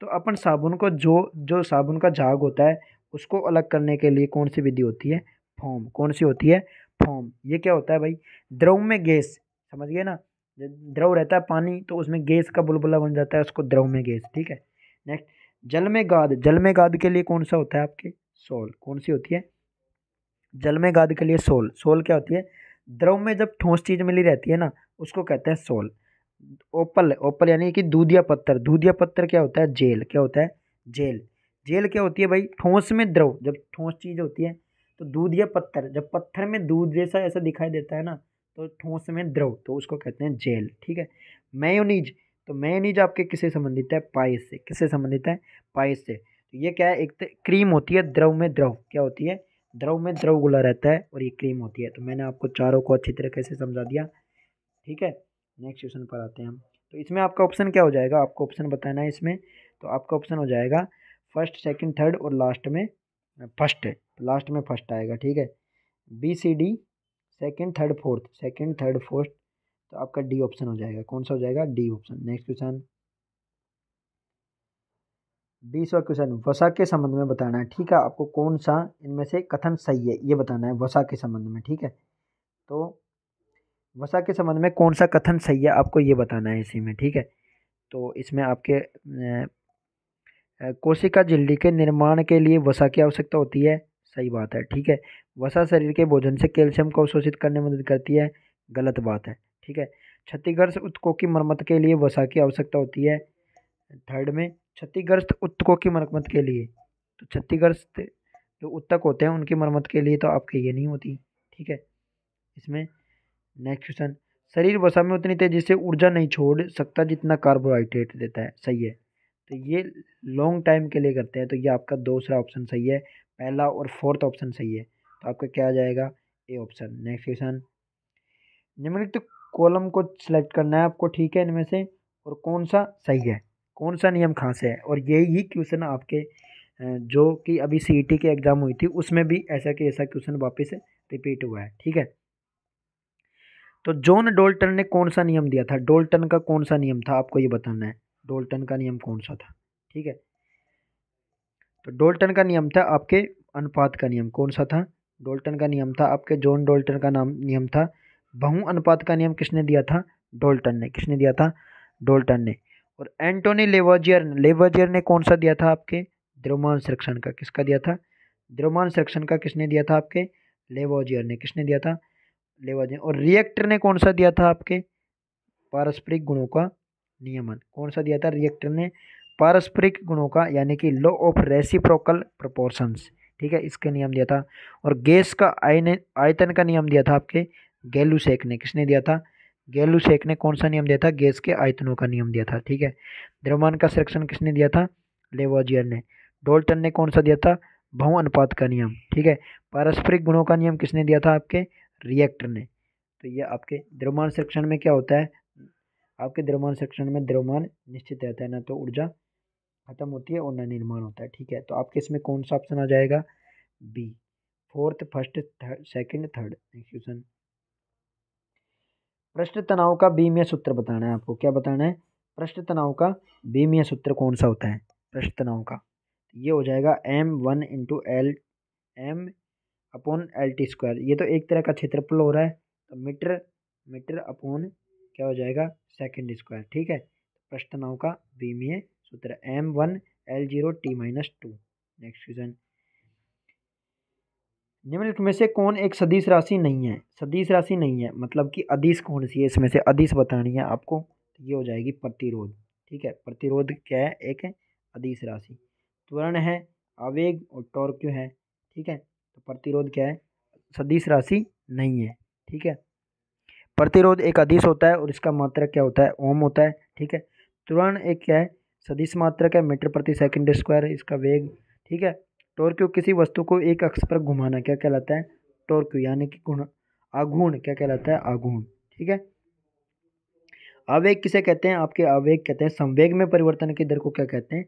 Speaker 1: तो अपन साबुन को, जो जो साबुन का झाग होता है उसको अलग करने के लिए कौन सी विधि होती है? फोम। कौन सी होती है? फोम। ये क्या होता है भाई? द्रव में गैस, समझ गए ना। द्रव रहता है पानी तो उसमें गैस का बुलबुला बन जाता है, उसको द्रव में गैस, ठीक है। नेक्स्ट, जल में गाद। जल में गाद के लिए कौन सा होता है आपके? सोल। कौन सी होती है? जल में गाद के लिए सोल। सोल क्या होती है? द्रव में जब ठोस चीज मिली रहती है ना, उसको कहते हैं सोल। ओपल, ओपल यानी कि दूधिया पत्थर। दूधिया पत्थर क्या होता है? जेल। क्या होता है? जेल। जेल क्या होती है भाई? ठोस में द्रव, जब ठोस चीज होती है तो दूध या पत्थर, जब पत्थर में दूध जैसा ऐसा दिखाई देता है ना, तो ठोस में द्रव, तो उसको कहते हैं जेल, ठीक है। मेयोनीज, तो मेयोनीज आपके किससे संबंधित है? पाइस से। किससे संबंधित है? पाइस से। तो ये क्या है? एक क्रीम होती है, द्रव में द्रव। क्या होती है? द्रव में द्रव घुला रहता है और ये क्रीम होती है। तो मैंने आपको चारों को अच्छी तरीके से समझा दिया, ठीक है। नेक्स्ट क्वेश्चन पर आते हैं हम। तो इसमें आपका ऑप्शन क्या हो जाएगा? आपको ऑप्शन बताना है इसमें। तो आपका ऑप्शन हो जाएगा फर्स्ट, सेकंड, थर्ड और लास्ट में फर्स्ट है। लास्ट में फर्स्ट आएगा, ठीक है। B C D, second third fourth, second third fourth. तो आपका डी ऑप्शन हो जाएगा। कौन सा हो जाएगा? D option. नेक्स्ट क्वेश्चन, 20वां क्वेश्चन, वसा के संबंध में बताना है, ठीक है। आपको कौन सा इनमें से कथन सही है ये बताना है वसा के संबंध में, ठीक है। तो वसा के संबंध में कौन सा कथन सही है आपको ये बताना है इसी में, ठीक है। तो इसमें आपके कोशिका झिल्ली के निर्माण के लिए वसा की आवश्यकता होती है। सही बात है, ठीक है। वसा शरीर के भोजन से कैल्शियम को अवशोषित करने में मदद करती है। गलत बात है, ठीक है। क्षतिग्रस्त ऊतकों की मरम्मत के लिए वसा की आवश्यकता होती है। थर्ड में क्षतिग्रस्त ऊतकों की मरम्मत के लिए, तो क्षतिग्रस्त जो ऊतक होते हैं उनकी मरम्मत के लिए तो आपके ये नहीं होती, ठीक है। इसमें नेक्स्ट क्वेश्चन, शरीर वसा में उतनी तेजी से ऊर्जा नहीं छोड़ सकता जितना कार्बोहाइड्रेट देता है। सही है, तो ये लॉन्ग टाइम के लिए करते हैं, तो ये आपका दूसरा ऑप्शन सही है। पहला और फोर्थ ऑप्शन सही है, तो आपका क्या आ जाएगा, ए ऑप्शन। नेक्स्ट क्वेश्चन, निम्नलिखित कॉलम को सिलेक्ट करना है आपको, ठीक है, इनमें से और कौन सा सही है, कौन सा नियम कहाँ से है। और यही क्वेश्चन आपके जो कि अभी सीईटी के एग्जाम हुई थी उसमें भी ऐसा कि ऐसा क्वेश्चन वापस रिपीट हुआ है, ठीक है। तो जॉन डोल्टन ने कौन सा नियम दिया था, डोल्टन का कौन सा नियम था, आपको ये बताना है। डोल्टन का नियम कौन सा था, ठीक है। तो डोल्टन का नियम था आपके अनुपात का नियम। कौन सा था, डोल्टन का नियम था आपके, जॉन डोल्टन का नाम नियम था। बहु अनुपात का नियम किसने दिया था, डोल्टन ने। किसने दिया था, डोल्टन ने। और एंटोनी लेवोजियर ने कौन सा दिया था आपके, द्रव्यमान संरक्षण का। किसका दिया था, द्रव्यमान संरक्षण का किसने दिया था आपके, लेवोजियर ने। किसने दिया था, लेवोजियर। और रिएक्टर ने कौन सा दिया था आपके, पारस्परिक गुणों का नियमन। कौन सा दिया था रिएक्टर ने, पारस्परिक गुणों का, यानी कि लॉ ऑफ रेसिप्रोकल प्रोपोर्शंस, ठीक है, इसका नियम दिया था। और गैस का आयतन का नियम दिया था आपके गैलुसेक ने। किसने दिया था, गैलुसेक ने कौन सा नियम दिया था, गैस के आयतनों का नियम दिया था, ठीक है। द्रव्यमान का संरक्षण किसने दिया था, लेवोजियर ने। डोल्टन ने कौन सा दिया था, बहु अनुपात का नियम, ठीक है। पारस्परिक गुणों का नियम किसने दिया था, आपके रिएक्टर ने। तो ये आपके द्रव्यमान संरक्षण में क्या होता है, आपके द्रव्यमान सेक्शन में द्रव्यमान निश्चित रहता है, ना तो ऊर्जा खत्म होती है और ना निर्माण होता है, ठीक है। तो आपके इसमें कौन सा ऑप्शन आ जाएगा, B. Fourth, first, second, third. Next question, पृष्ठ तनाव का बीमीय सूत्र बताना है आपको। क्या बताना है, पृष्ठ तनाव का बीमीय सूत्र कौन सा होता है, पृष्ठ तनाव का। ये हो जाएगा M1 × L M upon LT²। ये तो एक तरह का क्षेत्रफल हो रहा है, तो मीटर मीटर अपॉन क्या हो जाएगा, सेकंड स्क्वायर, ठीक है। पृष्ठ तनाव का विमीय सूत्र M1L0T-2। नेक्स्ट क्वेश्चन, निम्नलिखित में से कौन एक सदिश राशि नहीं है। सदिश राशि नहीं है मतलब कि अदिश कौन सी है, इसमें से अदिश बतानी है आपको। तो ये हो जाएगी प्रतिरोध, ठीक है। प्रतिरोध क्या है, एक अदिश राशि। त्वरण है, आवेग और टॉर्क है, ठीक है। तो प्रतिरोध क्या है, सदिश राशि नहीं है, ठीक है। प्रतिरोध एक अदिश होता है और इसका मात्रक क्या होता है, ओम होता है, ठीक है। त्वरण एक क्या है, सदिश मात्रक है, मीटर प्रति सेकंड स्क्वायर इसका वेग, ठीक है। टॉर्क्यू किसी वस्तु को एक अक्ष पर घुमाना क्या कहलाता है, टॉर्क्यू, यानी कि गुण आघूर्ण क्या कहलाता है, आघूर्ण, ठीक है। आवेग किसे कहते हैं, आपके आवेग कहते हैं संवेग में परिवर्तन की दर को क्या कहते हैं,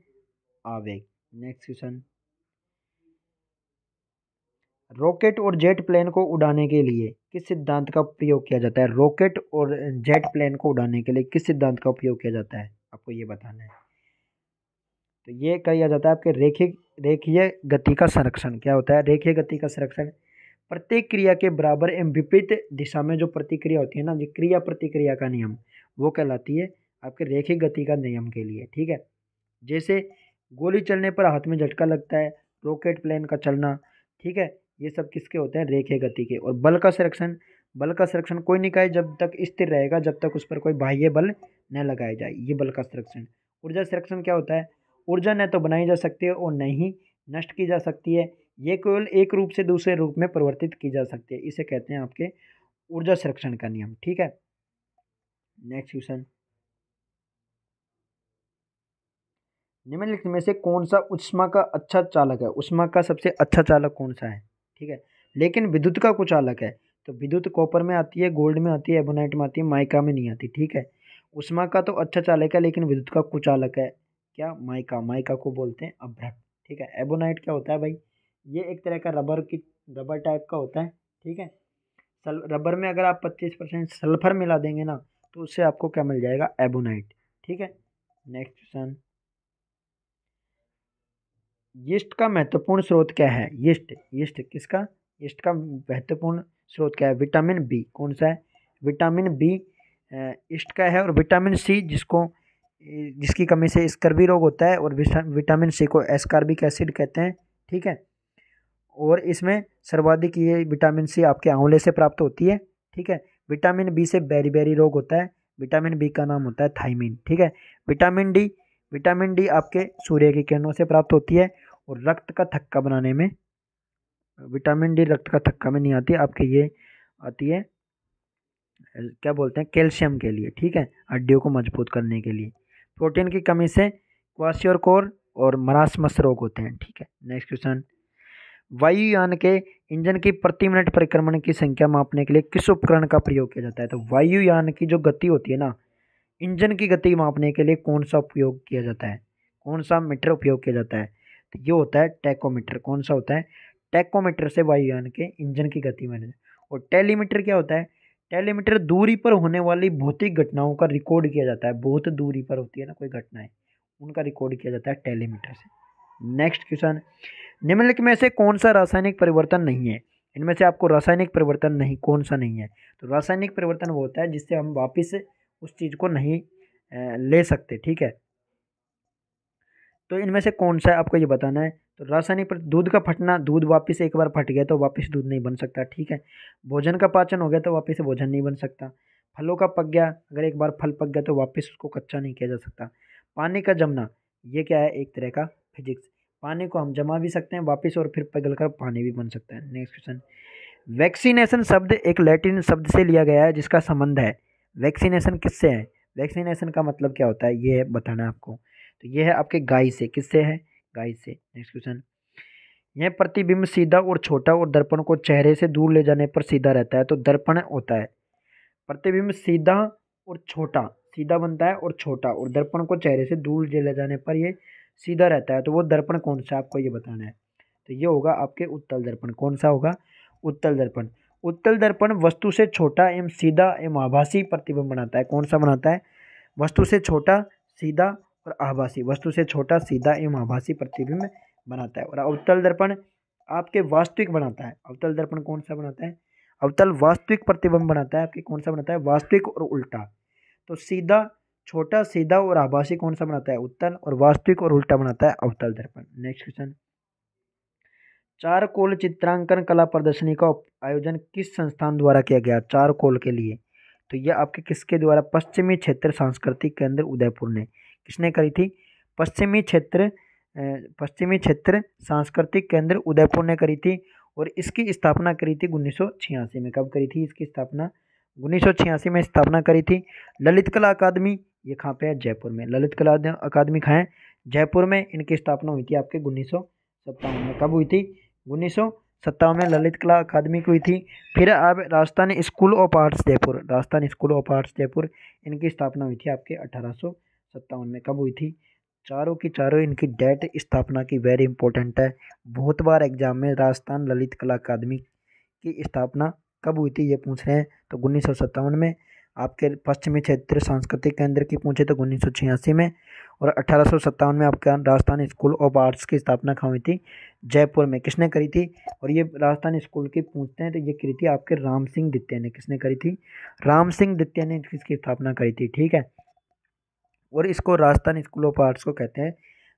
Speaker 1: आवेग। नेक्स्ट क्वेश्चन, रॉकेट और जेट प्लेन को उड़ाने के लिए किस सिद्धांत का प्रयोग किया जाता है। रॉकेट और जेट प्लेन को उड़ाने के लिए किस सिद्धांत का उपयोग किया जाता है, आपको ये बताना है। तो ये किया जाता है आपके रेखीय गति का संरक्षण। क्या होता है, रेखीय गति का संरक्षण। प्रत्येक क्रिया के बराबर एवं विपरीत दिशा में जो प्रतिक्रिया होती है ना, जो क्रिया प्रतिक्रिया का नियम, वो कहलाती है आपके रेखीय गति का नियम के लिए, ठीक है। जैसे गोली चलने पर हाथ में झटका लगता है, रॉकेट प्लेन का चलना, ठीक है, ये सब किसके होते हैं, रेखीय गति के। और बल का संरक्षण, बल का संरक्षण कोई निकाय जब तक स्थिर रहेगा जब तक उस पर कोई बाह्य बल न लगाया जाए, ये बल का संरक्षण। ऊर्जा संरक्षण क्या होता है, ऊर्जा न तो बनाई जा सकती है और न ही नष्ट की जा सकती है, ये केवल एक रूप से दूसरे रूप में परिवर्तित की जा सकती है, इसे कहते हैं आपके ऊर्जा संरक्षण का नियम, ठीक है। नेक्स्ट क्वेश्चन, निम्नलिखित में से कौन सा ऊष्मा का अच्छा चालक है, ऊष्मा का सबसे अच्छा चालक कौन सा है, ठीक है। लेकिन विद्युत का कुचालक है, तो विद्युत कॉपर में आती है, गोल्ड में आती है, एबोनाइट में आती है, माइका में नहीं आती, ठीक है। ऊष्मा का तो अच्छा चालक है लेकिन विद्युत का कुचालक है क्या, माइका। माइका को बोलते हैं अभ्रक, ठीक है। एबोनाइट क्या होता है भाई, ये एक तरह का रबर टाइप का होता है, ठीक है। रबर में अगर आप 25% सल्फर मिला देंगे ना तो उससे आपको क्या मिल जाएगा, एबोनाइट, ठीक है। नेक्स्ट क्वेश्चन, यीस्ट का महत्वपूर्ण स्रोत क्या है, यीस्ट, यीस्ट किसका, यीस्ट का महत्वपूर्ण स्रोत क्या है, विटामिन बी। कौन सा है, विटामिन बी यीस्ट का है। और विटामिन सी जिसको जिसकी कमी से स्कर्वी रोग होता है, और विटामिन सी को एस्कॉर्बिक एसिड कहते हैं। ठीक है, और इसमें सर्वाधिक ये विटामिन सी आपके आंवले से प्राप्त होती है। ठीक है, विटामिन बी से बेरी रोग होता है। विटामिन बी का नाम होता है थायमीन। ठीक है, विटामिन डी आपके सूर्य की किरणों से प्राप्त होती है। और रक्त का थक्का बनाने में विटामिन डी रक्त का थक्का में नहीं आती, आपके ये आती है क्या बोलते हैं, कैल्शियम के लिए। ठीक है, हड्डियों को मजबूत करने के लिए। प्रोटीन की कमी से क्वाशियोरकोर और मरासमस रोग होते हैं। ठीक है, नेक्स्ट क्वेश्चन, वायुयान के इंजन की प्रति मिनट परिक्रमण की संख्या मापने के लिए किस उपकरण का प्रयोग किया जाता है? तो वायुयान की जो गति होती है ना, इंजन की गति मापने के लिए कौन सा उपयोग किया जाता है, कौन सा मीटर उपयोग किया जाता है? तो ये होता है टैकोमीटर। कौन सा होता है? टैकोमीटर से वायुयान के इंजन की गति मापने। और टेलीमीटर क्या होता है? टेलीमीटर दूरी पर होने वाली भौतिक घटनाओं का रिकॉर्ड किया जाता है। बहुत दूरी पर होती है ना कोई घटनाएं, उनका रिकॉर्ड किया जाता है टेलीमीटर से। नेक्स्ट क्वेश्चन, निम्नलिखित में से कौन सा रासायनिक परिवर्तन नहीं है? इनमें से आपको रासायनिक परिवर्तन नहीं, कौन सा नहीं है? तो रासायनिक परिवर्तन वो होता है जिससे हम वापस उस चीज को नहीं ले सकते। ठीक है, तो इनमें से कौन सा है आपको ये बताना है। तो रासायनिक दूध का फटना, दूध वापस एक बार फट गया तो वापस दूध नहीं बन सकता। ठीक है, भोजन का पाचन हो गया तो वापस से भोजन नहीं बन सकता। फलों का पक गया, अगर एक बार फल पक गया तो वापस उसको कच्चा नहीं किया जा सकता। पानी का जमना, ये क्या है? एक तरह का फिजिक्स। पानी को हम जमा भी सकते हैं वापस, और फिर पिघल कर पानी भी बन सकता है। नेक्स्ट क्वेश्चन, वैक्सीनेशन शब्द एक लैटिन शब्द से लिया गया है जिसका संबंध है। वैक्सीनेशन किससे है? वैक्सीनेशन का मतलब क्या होता है ये बताना है आपको। तो ये है आपके गाय से। किससे है? गाय से। नेक्स्ट क्वेश्चन, यह प्रतिबिंब सीधा और छोटा और दर्पण को चेहरे से दूर ले जाने पर सीधा रहता है, तो दर्पण होता है। प्रतिबिंब सीधा और छोटा, सीधा बनता है और छोटा, और दर्पण को चेहरे से दूर ले जाने पर ये सीधा रहता है, तो वो दर्पण कौन सा आपको ये बताना है। तो ये होगा आपके उत्तल दर्पण। कौन सा होगा? उत्तल दर्पण। उत्तल दर्पण वस्तु से छोटा एवं सीधा एवं आभासी प्रतिबिंब बनाता है। कौन सा बनाता है? वस्तु से छोटा, सीधा और आभासी। वस्तु से छोटा, सीधा एवं आभासी प्रतिबिंब बनाता है। और अवतल दर्पण आपके वास्तविक बनाता है। अवतल दर्पण कौन सा बनाता है? अवतल वास्तविक प्रतिबिंब बनाता है आपके। कौन सा बनाता है? वास्तविक और उल्टा। तो सीधा, छोटा, सीधा और आभासी कौन सा बनाता है? उत्तल। और वास्तविक और उल्टा बनाता है अवतल दर्पण। नेक्स्ट क्वेश्चन, चारकोल चित्रांकन कला प्रदर्शनी का आयोजन किस संस्थान द्वारा किया गया? चारकोल के लिए। तो यह आपके किसके द्वारा? पश्चिमी क्षेत्र सांस्कृतिक केंद्र उदयपुर ने। किसने करी थी? पश्चिमी क्षेत्र सांस्कृतिक केंद्र उदयपुर ने करी थी। और इसकी स्थापना करी थी 1986 में। कब करी थी इसकी स्थापना? 1986 में स्थापना करी थी। ललित कला अकादमी, ये कहाँ पे है? जयपुर में। ललित कला अकादमी कहाँ है? जयपुर में। इनकी स्थापना हुई थी आपके 1957 में। कब हुई थी? 1957 में ललित कला अकादमी की हुई थी। फिर अब Rajasthan school of arts Jaipur, Rajasthan school of arts Jaipur, इनकी स्थापना हुई थी आपके 1857 में। कब हुई थी? चारों की चारों इनकी डेट स्थापना की वेरी इंपॉर्टेंट है। बहुत बार एग्जाम में राजस्थान ललित कला अकादमी की स्थापना कब हुई थी ये पूछ रहे हैं। तो 1957 में। आपके पश्चिमी क्षेत्र सांस्कृतिक केंद्र की पूछे तो 1986 में। और 1857 में आपका राजस्थान स्कूल ऑफ आर्ट्स की स्थापना कहाँ हुई थी? जयपुर में। किसने करी थी? और ये राजस्थान स्कूल की पूछते हैं तो ये करी थी आपके राम सिंह द्वितीय ने। किसने करी थी? राम सिंह द्वितीय ने इसकी स्थापना करी थी। ठीक है, और इसको राजस्थान स्कूल ऑफ आर्ट्स को कहते हैं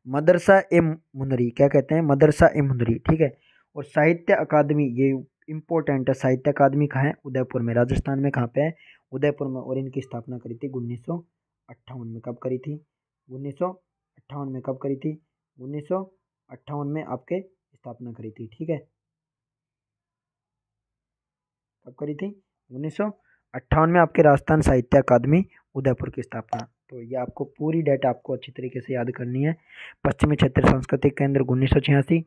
Speaker 1: मदरसा ए मुनरी। क्या कहते हैं? मदरसा ए मुनरी। ठीक है, और साहित्य अकादमी, ये इंपॉर्टेंट है। साहित्य अकादमी कहाँ है? उदयपुर में। राजस्थान में कहाँ पे है? उदयपुर में। और इनकी स्थापना करी थी 1958 में। कब करी थी? 1958 में। कब करी थी? 1958 में आपके स्थापना करी थी। ठीक है, कब करी थी? 1958 में आपके राजस्थान साहित्य अकादमी उदयपुर की स्थापना। तो ये आपको पूरी डेटा आपको अच्छी तरीके से याद करनी है। पश्चिमी क्षेत्र सांस्कृतिक केंद्र 1986,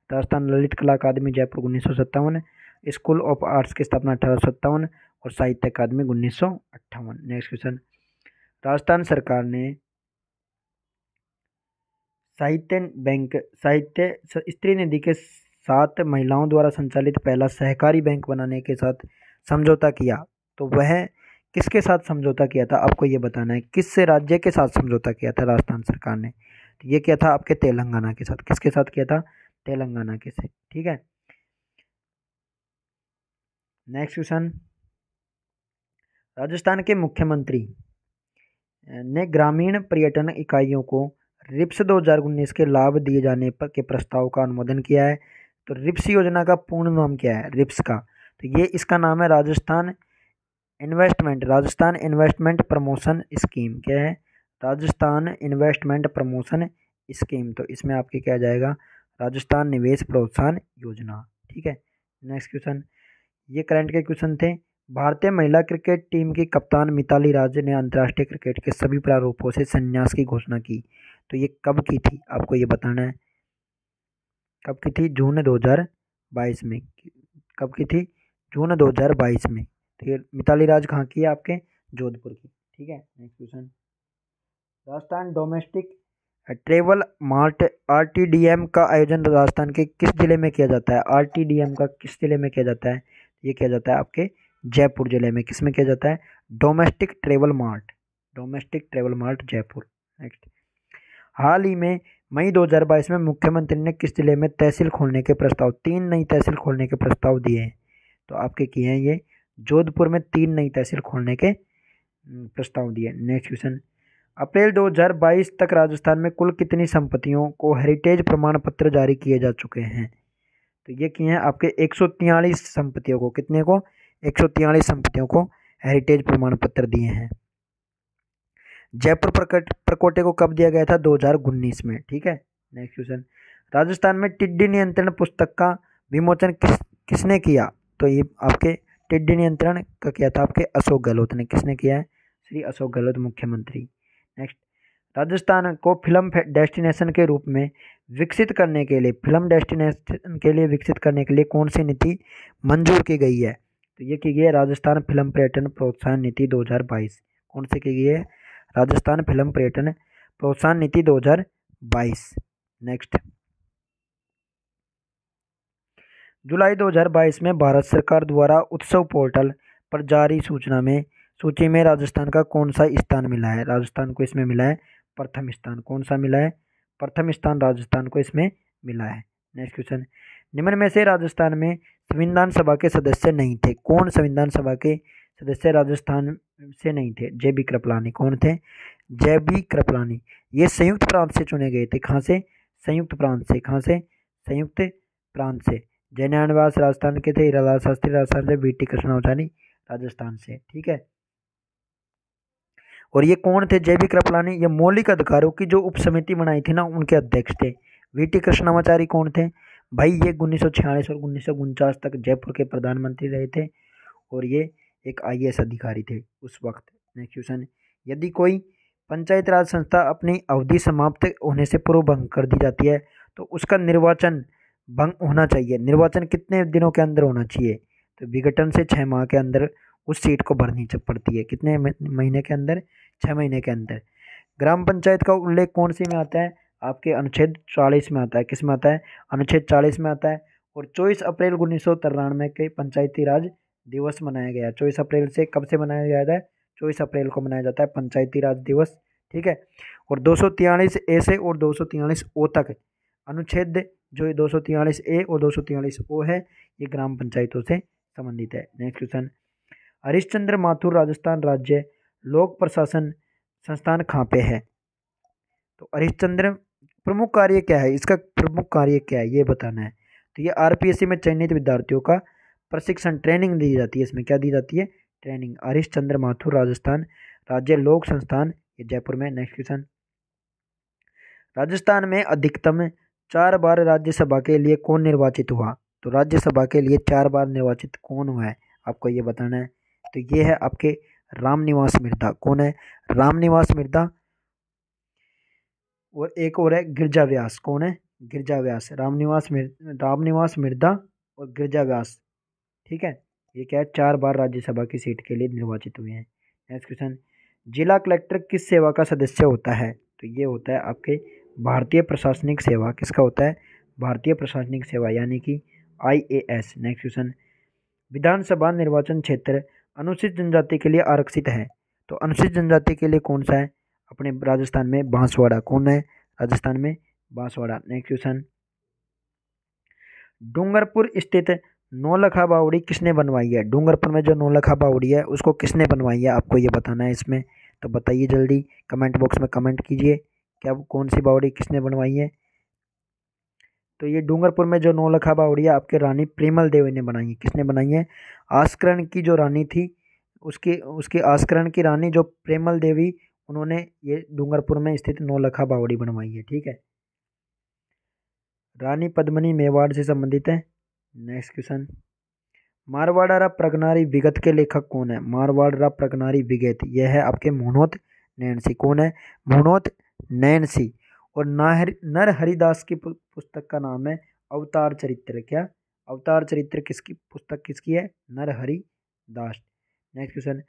Speaker 1: राजस्थान ललित कला अकादमी जयपुर 1957, स्कूल ऑफ आर्ट्स की स्थापना 1857, और साहित्य अकादमी 1958। नेक्स्ट क्वेश्चन, राजस्थान सरकार ने साहित्य बैंक, साहित्य स्त्री निधि के साथ महिलाओं द्वारा संचालित पहला सहकारी बैंक बनाने के साथ समझौता किया, तो वह किसके साथ समझौता किया था? आपको ये बताना है। किस राज्य के साथ समझौता किया था राजस्थान सरकार ने? तो ये किया था आपके तेलंगाना के साथ। किसके साथ किया था? तेलंगाना के से। ठीक है, नेक्स्ट क्वेश्चन, राजस्थान के मुख्यमंत्री ने ग्रामीण पर्यटन इकाइयों को रिप्स 2019 के लाभ दिए जाने पर के प्रस्ताव का अनुमोदन किया है। तो रिप्स योजना का पूर्ण नाम क्या है रिप्स का? तो ये इसका नाम है राजस्थान इन्वेस्टमेंट प्रमोशन स्कीम। क्या है? Rajasthan investment promotion scheme. तो इसमें आपके क्या आ जाएगा? राजस्थान निवेश प्रोत्साहन योजना। ठीक है। नेक्स्ट क्वेश्चन, ये करंट के क्वेश्चन थे। भारतीय महिला क्रिकेट टीम की कप्तान मिताली राज ने अंतर्राष्ट्रीय क्रिकेट के सभी प्रारूपों से संन्यास की घोषणा की। तो ये कब की थी आपको ये बताना है। कब की थी? जून 2022 में। कब की थी? जून 2022 में। तो ये मिताली राज कहाँ की है? आपके जोधपुर की। ठीक है। Next question, Rajasthan domestic travel mart RTDM का आयोजन राजस्थान के किस जिले में किया जाता है? आरटीडीएम का किस जिले में किया जाता है? ये किया जाता है आपके जयपुर जिले में। किस में किया जाता है? Domestic travel mart Jaipur. Next, हाल ही में मई 2022 में मुख्यमंत्री ने किस जिले में तहसील खोलने के प्रस्ताव 3 नई तहसील खोलने के प्रस्ताव दिए हैं? तो आपके किए हैं ये जोधपुर में 3 नई तहसील खोलने के प्रस्ताव दिए। नेक्स्ट क्वेश्चन, अप्रैल 2022 तक राजस्थान में कुल कितनी संपत्तियों को हेरिटेज प्रमाण पत्र जारी किए जा चुके हैं? तो ये किए हैं आपके 143 संपत्तियों को। कितने को? 143 संपत्तियों को हेरिटेज प्रमाण पत्र दिए हैं। जयपुर प्रकोटे को कब दिया गया था? 2019 में। ठीक है। नेक्स्ट क्वेश्चन, राजस्थान में टिड्डी नियंत्रण पुस्तक का विमोचन किसने किया? तो ये आपके टिड्डी नियंत्रण का किया था आपके अशोक गहलोत ने। किसने किया है? श्री अशोक गहलोत मुख्यमंत्री। नेक्स्ट, राजस्थान को फिल्म डेस्टिनेशन के रूप में विकसित करने के लिए कौन सी नीति मंजूर की गई है? तो ये की गई है राजस्थान फिल्म पर्यटन प्रोत्साहन नीति 2022। कौन सी की गई है? राजस्थान फिल्म पर्यटन प्रोत्साहन नीति 2022। नेक्स्ट, जुलाई 2022 में भारत सरकार द्वारा उत्सव पोर्टल पर जारी सूची में राजस्थान का कौन सा स्थान मिला है? राजस्थान को इसमें मिला है प्रथम स्थान। कौन सा मिला है? प्रथम स्थान राजस्थान को इसमें मिला है। नेक्स्ट क्वेश्चन, निम्न में से राजस्थान में संविधान सभा के सदस्य नहीं थे। कौन संविधान सभा के सदस्य राजस्थान से नहीं थे? जे.बी. कृपलानी। कौन थे? जे.बी. कृपलानी। ये संयुक्त प्रांत से चुने गए थे। कहाँ से? संयुक्त प्रांत से। कहाँ से? संयुक्त प्रांत से। जयनारायण व्यास राजस्थान के थे, हीरालाल शास्त्री राजस्थान से, वी.टी. कृष्णाचारी राजस्थान से। ठीक है। और ये कौन थे? जे.बी. कृपलानी। ये मौलिक अधिकारों की जो उप समिति बनाई थी ना, उनके अध्यक्ष थे। वी.टी. कृष्णाचारी कौन थे? भाई ये 1946 और 1949 तक जयपुर के प्रधानमंत्री रहे थे और ये एक IAS अधिकारी थे उस वक्त। नेक्स्ट क्वेश्चन, यदि कोई पंचायत राज संस्था अपनी अवधि समाप्त होने से पूर्व भंग कर दी जाती है तो उसका निर्वाचन भंग होना चाहिए। निर्वाचन कितने दिनों के अंदर होना चाहिए? तो विघटन से 6 माह के अंदर उस सीट को भरनी पड़ती है। कितने महीने के अंदर? 6 महीने के अंदर। ग्राम पंचायत का उल्लेख कौन सी में आता है? आपके अनुच्छेद 40 में आता है। किस में आता है? अनुच्छेद 40 में आता है। और 24 अप्रैल 1993 के पंचायती राज दिवस मनाया गया। 24 अप्रैल से कब से मनाया जाता है? 24 अप्रैल को मनाया जाता है पंचायती राज दिवस। ठीक है। और 243A से और 243O तक अनुच्छेद जो 243A और 243O है ये ग्राम पंचायतों से संबंधित है। नेक्स्ट क्वेश्चन, हरिश्चंद्र माथुर राजस्थान राज्य लोक प्रशासन संस्थान कहाँ पे है? तो हरिश्चंद्र प्रमुख कार्य क्या है? इसका प्रमुख कार्य क्या है ये बताना है। तो ये RPSC में चयनित विद्यार्थियों का प्रशिक्षण ट्रेनिंग दी जाती है। इसमें क्या दी जाती है? ट्रेनिंग। हरिश्चंद्र माथुर राजस्थान राज्य लोक संस्थान ये जयपुर में। नेक्स्ट क्वेश्चन, राजस्थान में अधिकतम 4 बार राज्यसभा के लिए कौन निर्वाचित हुआ? तो राज्यसभा के लिए 4 बार निर्वाचित कौन हुआ है आपको ये बताना है। तो ये है आपके रामनिवास मिर्धा। कौन है? रामनिवास मिर्धा। और एक और है गिरजा व्यास। कौन है? गिरजा व्यास। रामनिवास मिर्धा और गिरजा व्यास। ठीक है। ये क्या है? 4 बार राज्यसभा की सीट के लिए निर्वाचित हुए हैं। नेक्स्ट क्वेश्चन, जिला कलेक्टर किस सेवा का सदस्य होता है? तो ये होता है आपके भारतीय प्रशासनिक सेवा। किसका होता है? भारतीय प्रशासनिक सेवा यानी कि IAS। नेक्स्ट क्वेश्चन, विधानसभा निर्वाचन क्षेत्र अनुसूचित जनजाति के लिए आरक्षित है। तो अनुसूचित जनजाति के लिए कौन सा है? अपने राजस्थान में बांसवाड़ा। कौन है? राजस्थान में बांसवाड़ा। नेक्स्ट क्वेश्चन, डूंगरपुर स्थित नौलखा बावड़ी किसने बनवाई है? डूंगरपुर में जो नौलखा बावड़ी है उसको किसने बनवाई है आपको ये बताना है इसमें। तो बताइए जल्दी, कमेंट बॉक्स में कमेंट कीजिए क्या कौन सी बावड़ी किसने बनवाई है। तो ये डूंगरपुर में जो नौलखा बावड़ी है आपके रानी प्रेमल देवी ने बनाई है। किसने बनाई है? आस्करण की जो रानी थी, उसकी उसकी आस्करण की रानी जो प्रेमल देवी, उन्होंने ये डूंगरपुर में स्थित नौलखा बावड़ी बनवाई है। ठीक है। रानी पद्मिनी मेवाड़ से संबंधित है। नेक्स्ट क्वेश्चन, मारवाड़ा प्रगनारी विगत के लेखक कौन है? मारवाड़ा प्रगनारी विगत, यह है आपके मुहनोत नैनसी। कौन है? मुहनोत नैनसी। और नरहरिदास की पुस्तक का नाम है अवतार चरित्र। क्या? अवतार चरित्र किसकी पुस्तक किसकी है? नरहरि दास। नेक्स्ट क्वेश्चन,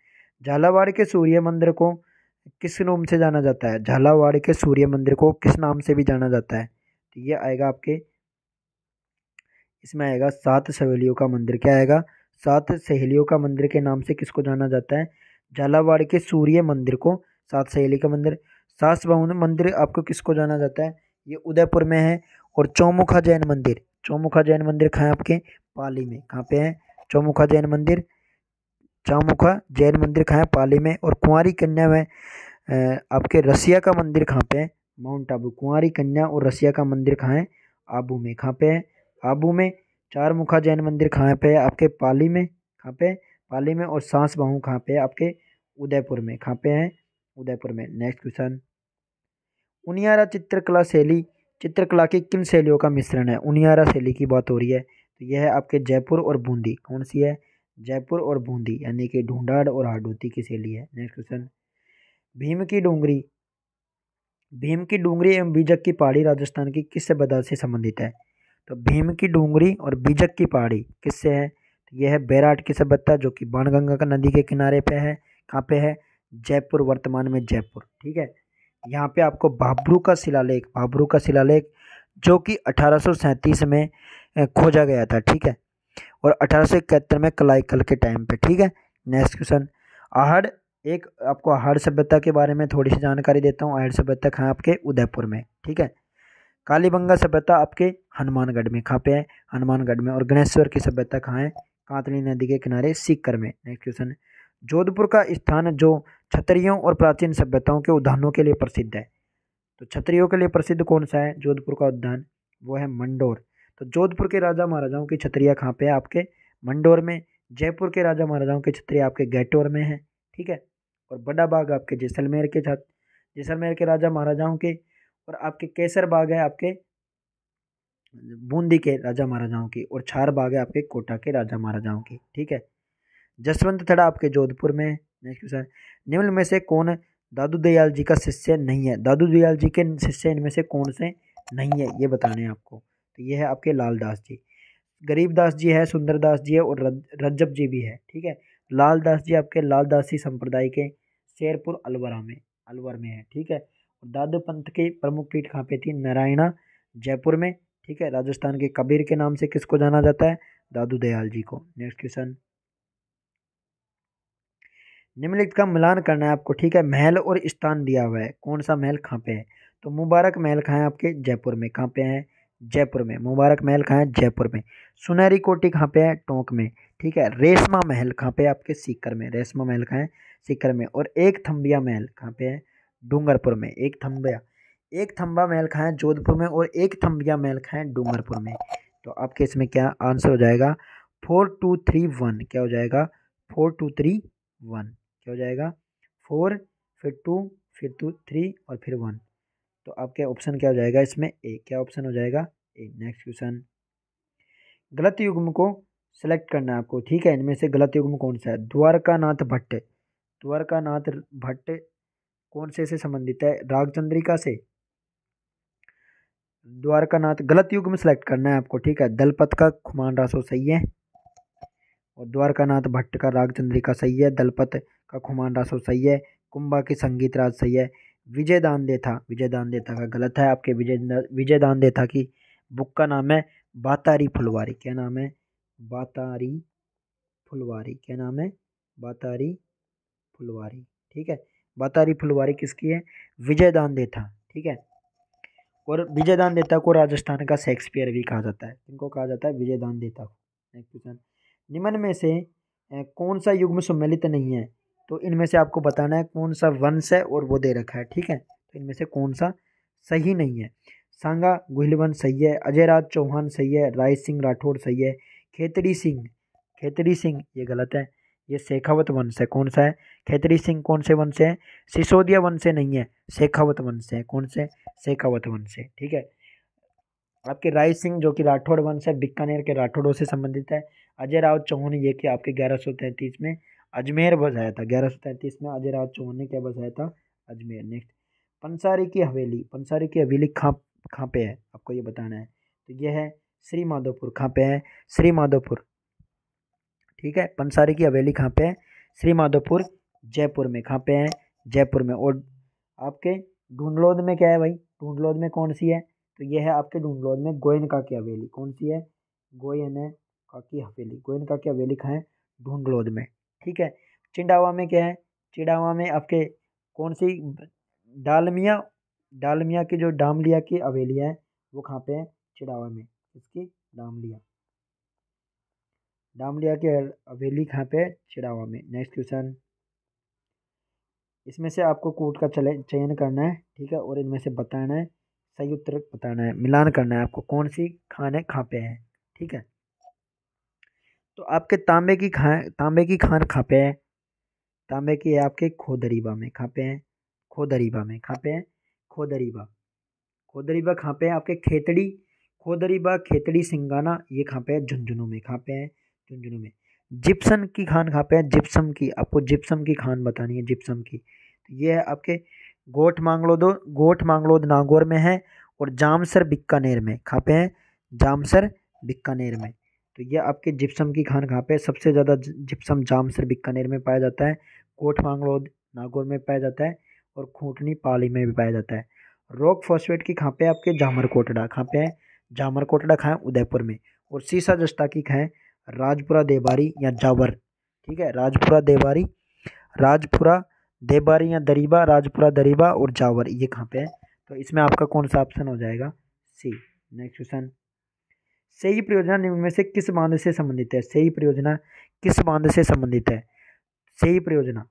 Speaker 1: झालावाड़ के सूर्य मंदिर को किस नाम से जाना जाता है? झालावाड़ के सूर्य मंदिर को किस नाम से भी जाना जाता है? तो ये आएगा आपके, इसमें आएगा सात सहेलियों का मंदिर। क्या आएगा? सात सहेलियों का मंदिर के नाम से किसको जाना जाता है? झालावाड़ के सूर्य मंदिर को सात सहेली का मंदिर। सास बहु मंदिर आपको किसको जाना जाता है? ये उदयपुर में है। और चौमुखा जैन मंदिर, चौमुखा जैन मंदिर कहाँ है आपके? पाली में। कहाँ पे है? चौमुखा जैन मंदिर, चौमुखा जैन मंदिर कहाँ है? पाली में। और कुंवारी कन्या में आपके रसिया का मंदिर कहाँ पे है? माउंट आबू। कुंवारी कन्या और रसिया का मंदिर कहाँ है? आबू में। कहाँ पे है? आबू में। चार मुखा जैन मंदिर कहाँ पे है? आपके पाली में। कहाँ पे? पाली में। और सांस बाहू कहाँ पे है? आपके उदयपुर में। कहाँ पे है? उदयपुर में। नेक्स्ट क्वेश्चन, उनियारा चित्रकला शैली चित्रकला की किन शैलियों का मिश्रण है? उनियारा शैली की बात हो रही है, तो यह है आपके जयपुर और बूंदी। कौन सी है? जयपुर और बूंदी, यानी कि ढूंढाड़ और हाडोती की शैली है। नेक्स्ट क्वेश्चन, भीम की डोंगरी, भीम की डूंगरी एवं बीजक की पहाड़ी राजस्थान की किस सभ्यता से संबंधित है? तो भीम की डूंगरी और बीजक की पहाड़ी किससे है? तो यह है बैराट की सभ्यता, जो कि बाणगंगा का नदी के किनारे पे है। कहाँ पे है? जयपुर, वर्तमान में जयपुर। ठीक है। यहाँ पे आपको भाब्रू का शिलालेख, भाब्रू का शिलालेख जो कि 1837 में खोजा गया था। ठीक है। और 1871 में कलाईकल के टाइम पे। ठीक है। नेक्स्ट क्वेश्चन, आहड़, एक आपको आहड़ सभ्यता के बारे में थोड़ी सी जानकारी देता हूँ। आहड़ सभ्यता कहाँ आपके? उदयपुर में। ठीक है। कालीबंगा सभ्यता आपके हनुमानगढ़ में। कहाँ पे है? हनुमानगढ़ में। और गणेश्वर की सभ्यता कहाँ है? कांतली नदी के किनारे, सीकर में। नेक्स्ट क्वेश्चन, जोधपुर का स्थान जो क्षत्रियों और प्राचीन सभ्यताओं के उद्यानों के लिए प्रसिद्ध है, तो क्षत्रियों के लिए प्रसिद्ध कौन सा है जोधपुर का उद्यान? वो है मंडोर। तो जोधपुर के राजा महाराजाओं की छत्रियाँ कहाँ पे है? आपके मंडोर में। जयपुर के राजा महाराजाओं की छत्रियाँ आपके गैटोर में है। ठीक है। और बड़ा बाग आपके जैसलमेर के जैसलमेर के राजा महाराजाओं के। और आपके केसर बाग है आपके बूंदी के राजा महाराजाओं की। और छार बाग है आपके कोटा के राजा महाराजाओं की। ठीक है। जसवंत थड़ा आपके जोधपुर में। नेक्स्ट क्वेश्चन, निम्न में से कौन दादू दयाल जी का शिष्य नहीं है? दादू दयाल जी के शिष्य इनमें से कौन से नहीं है, ये बताने हैं आपको। तो ये है आपके लालदास जी, गरीबदास जी है, सुंदरदास जी है, और रज्जब जी भी है। ठीक है। लालदास जी आपके लालदासी संप्रदाय के शेरपुर अलवर में है। ठीक है। और दादू पंथ की प्रमुख पीठ कहाँ पे थी? नारायणा, जयपुर में। ठीक है। राजस्थान के कबीर के नाम से किसको जाना जाता है? दादू दयाल जी को। नेक्स्ट क्वेश्चन, निम्नलिखित का मिलान करना है आपको। ठीक है। महल और स्थान दिया हुआ है, कौन सा महल कहाँ पे है? तो मुबारक महल कहाँ है आपके? जयपुर में। कहाँ पे है? जयपुर में। मुबारक महल कहाँ है? जयपुर में। सुनहरी कोठी कहाँ पे है? टोंक में। ठीक है। रेशमा महल कहाँ पे है? आपके सीकर में। रेशमा महल कहाँ है? सीकर में। और एक थम्बिया महल कहाँ पे है? डूंगरपुर में। एक थम्बा महल कहाँ है? जोधपुर में। और एक थम्बिया महल कहाँ है? डूंगरपुर में। तो आपके इसमें क्या आंसर हो जाएगा? 4231। क्या हो जाएगा? 4231। क्या हो जाएगा? 4, फिर 2, फिर 3 और फिर 1। तो आपके ऑप्शन क्या हो जाएगा इसमें? ए। क्या ऑप्शन हो जाएगा? ए। नेक्स्ट क्वेश्चन, गलत युग्म को सिलेक्ट करना है आपको। ठीक है। इनमें से गलत युग्म कौन सा है? द्वारकानाथ भट्ट, द्वारकानाथ भट्ट कौन से संबंधित है? रागचंद्रिका से। द्वारकानाथ, गलत युग्म सिलेक्ट करना है आपको। ठीक है। दलपत का खुमान रासो सही है, और द्वारकानाथ भट्ट का रागचंद्रिका सही है, दलपत का खुमान रासो सही है, कुंभा की संगीत राज सही है। विजय दान देथा, विजय दान देथा का गलत है आपके। विजय दान देथा की बुक का नाम है बातारी फुलवारी। क्या नाम है? बातारी फुलवारी। क्या नाम है? बातारी फुलवारी। ठीक है। बातारी फुलवारी किसकी है? विजय दान देथा। ठीक है। और विजय दान देता को राजस्थान का शेक्सपियर भी कहा जाता है। इनको कहा जाता है विजय दान देता को। नेक्स्ट क्वेश्चन, निम्न में से कौन सा युग्म सम्मिलित नहीं है? तो इनमें से आपको बताना है कौन सा वंश है और वो दे रखा है, ठीक है। तो इनमें से कौन सा सही नहीं है। सांगा गुहिल वंश सही है, अजयराज चौहान सही है, राय सिंह राठौड़ सही है, खेतड़ी सिंह ये गलत है, ये शेखावत वंश है। कौन सा है? खेतड़ी सिंह कौन से वंश से है? सिसोदिया वंश से नहीं है, शेखावत वंश से है। कौन से? शेखावत वंश से, ठीक है। आपके राय सिंह जो कि राठौड़ वंश है, बीकानेर के राठौड़ों से संबंधित है। अजय राव चौहान ये कि आपके 1133 में अजमेर बसाया था। 1133 में अजय राव चौहान ने क्या बसाया था? अजमेर। नेक्स्ट, पंसारी की हवेली कहाँ पे है, आपको ये बताना है। तो ये है श्री माधोपुर। कहाँ पे है? श्री माधोपुर, ठीक है। पंसारी की हवेली कहाँ पे है? श्री माधोपुर, जयपुर में। कहाँ पे है? जयपुर में। और आपके ढूंढलोद में क्या है भाई? ढूंढलोद में कौन सी है? तो ये है आपके ढूंढलोद में गोयनका की हवेली। कौन सी है? गोयनका की हवेली। गोयनका की हवेली कहाँ है? ढूंढलोद में, ठीक है। चिंडावा में क्या है? चिंडावा में आपके कौन सी? डालमिया डालमिया की जो डामलिया की हवेली है वो कहाँ पे है? चिंडावा में। इसकी डामलिया की हवेली कहाँ पे है? चिड़ावा में। नेक्स्ट क्वेश्चन, इसमें से आपको कोड का चयन करना है, ठीक है, और इनमें से बताना है, सही उत्तर बताना है, मिलान करना है आपको, कौन सी खान कहाँ पे है, ठीक है। तो आपके तांबे की खान कहाँ पे है? तांबे की है आपके खोदरीबा में। कहाँ पे है? खोदरीबा में। कहाँ पे है? खोदरीबा कहाँ पे है? आपके खोदरीबा खेतड़ी सिंगाना ये कहाँ पे है? झुंझुनू में। कहाँ पे है? झुंझुनू में। जिप्सम की खान कहाँ पे है? जिप्सम की, आपको जिप्सम की खान बतानी है, जिप्सम की। तो ये है आपके गोठ मांगलोद नागौर में है, और जामसर बीकानेर में। कहाँ पे है? जामसर बीकानेर में। तो ये आपके जिप्सम की खान कहाँ पे है? सबसे ज़्यादा जिप्सम जामसर बीकानेर में पाया जाता है, गोठ मांगलोद नागौर में पाया जाता है, और खूंटनी पाली में भी पाया जाता है। रॉक फॉस्फेट की कहाँ पे है? आपके जामरकोटड़ा। कहाँ पे है? जामरकोटड़ा कहाँ है? उदयपुर में। और सीसा जस्ता की कहाँ है? राजपुरा देबारी या जावर, ठीक है। राजपुरा देबारी या दरीबा, राजपुरा दरीबा और जावर ये कहाँ पे है? तो इसमें आपका कौन सा ऑप्शन हो जाएगा? सी। नेक्स्ट क्वेश्चन, सेई परियोजना निम्न में से किस बांध से संबंधित है? सेई परियोजना किस बांध से संबंधित है? सेई परियोजना,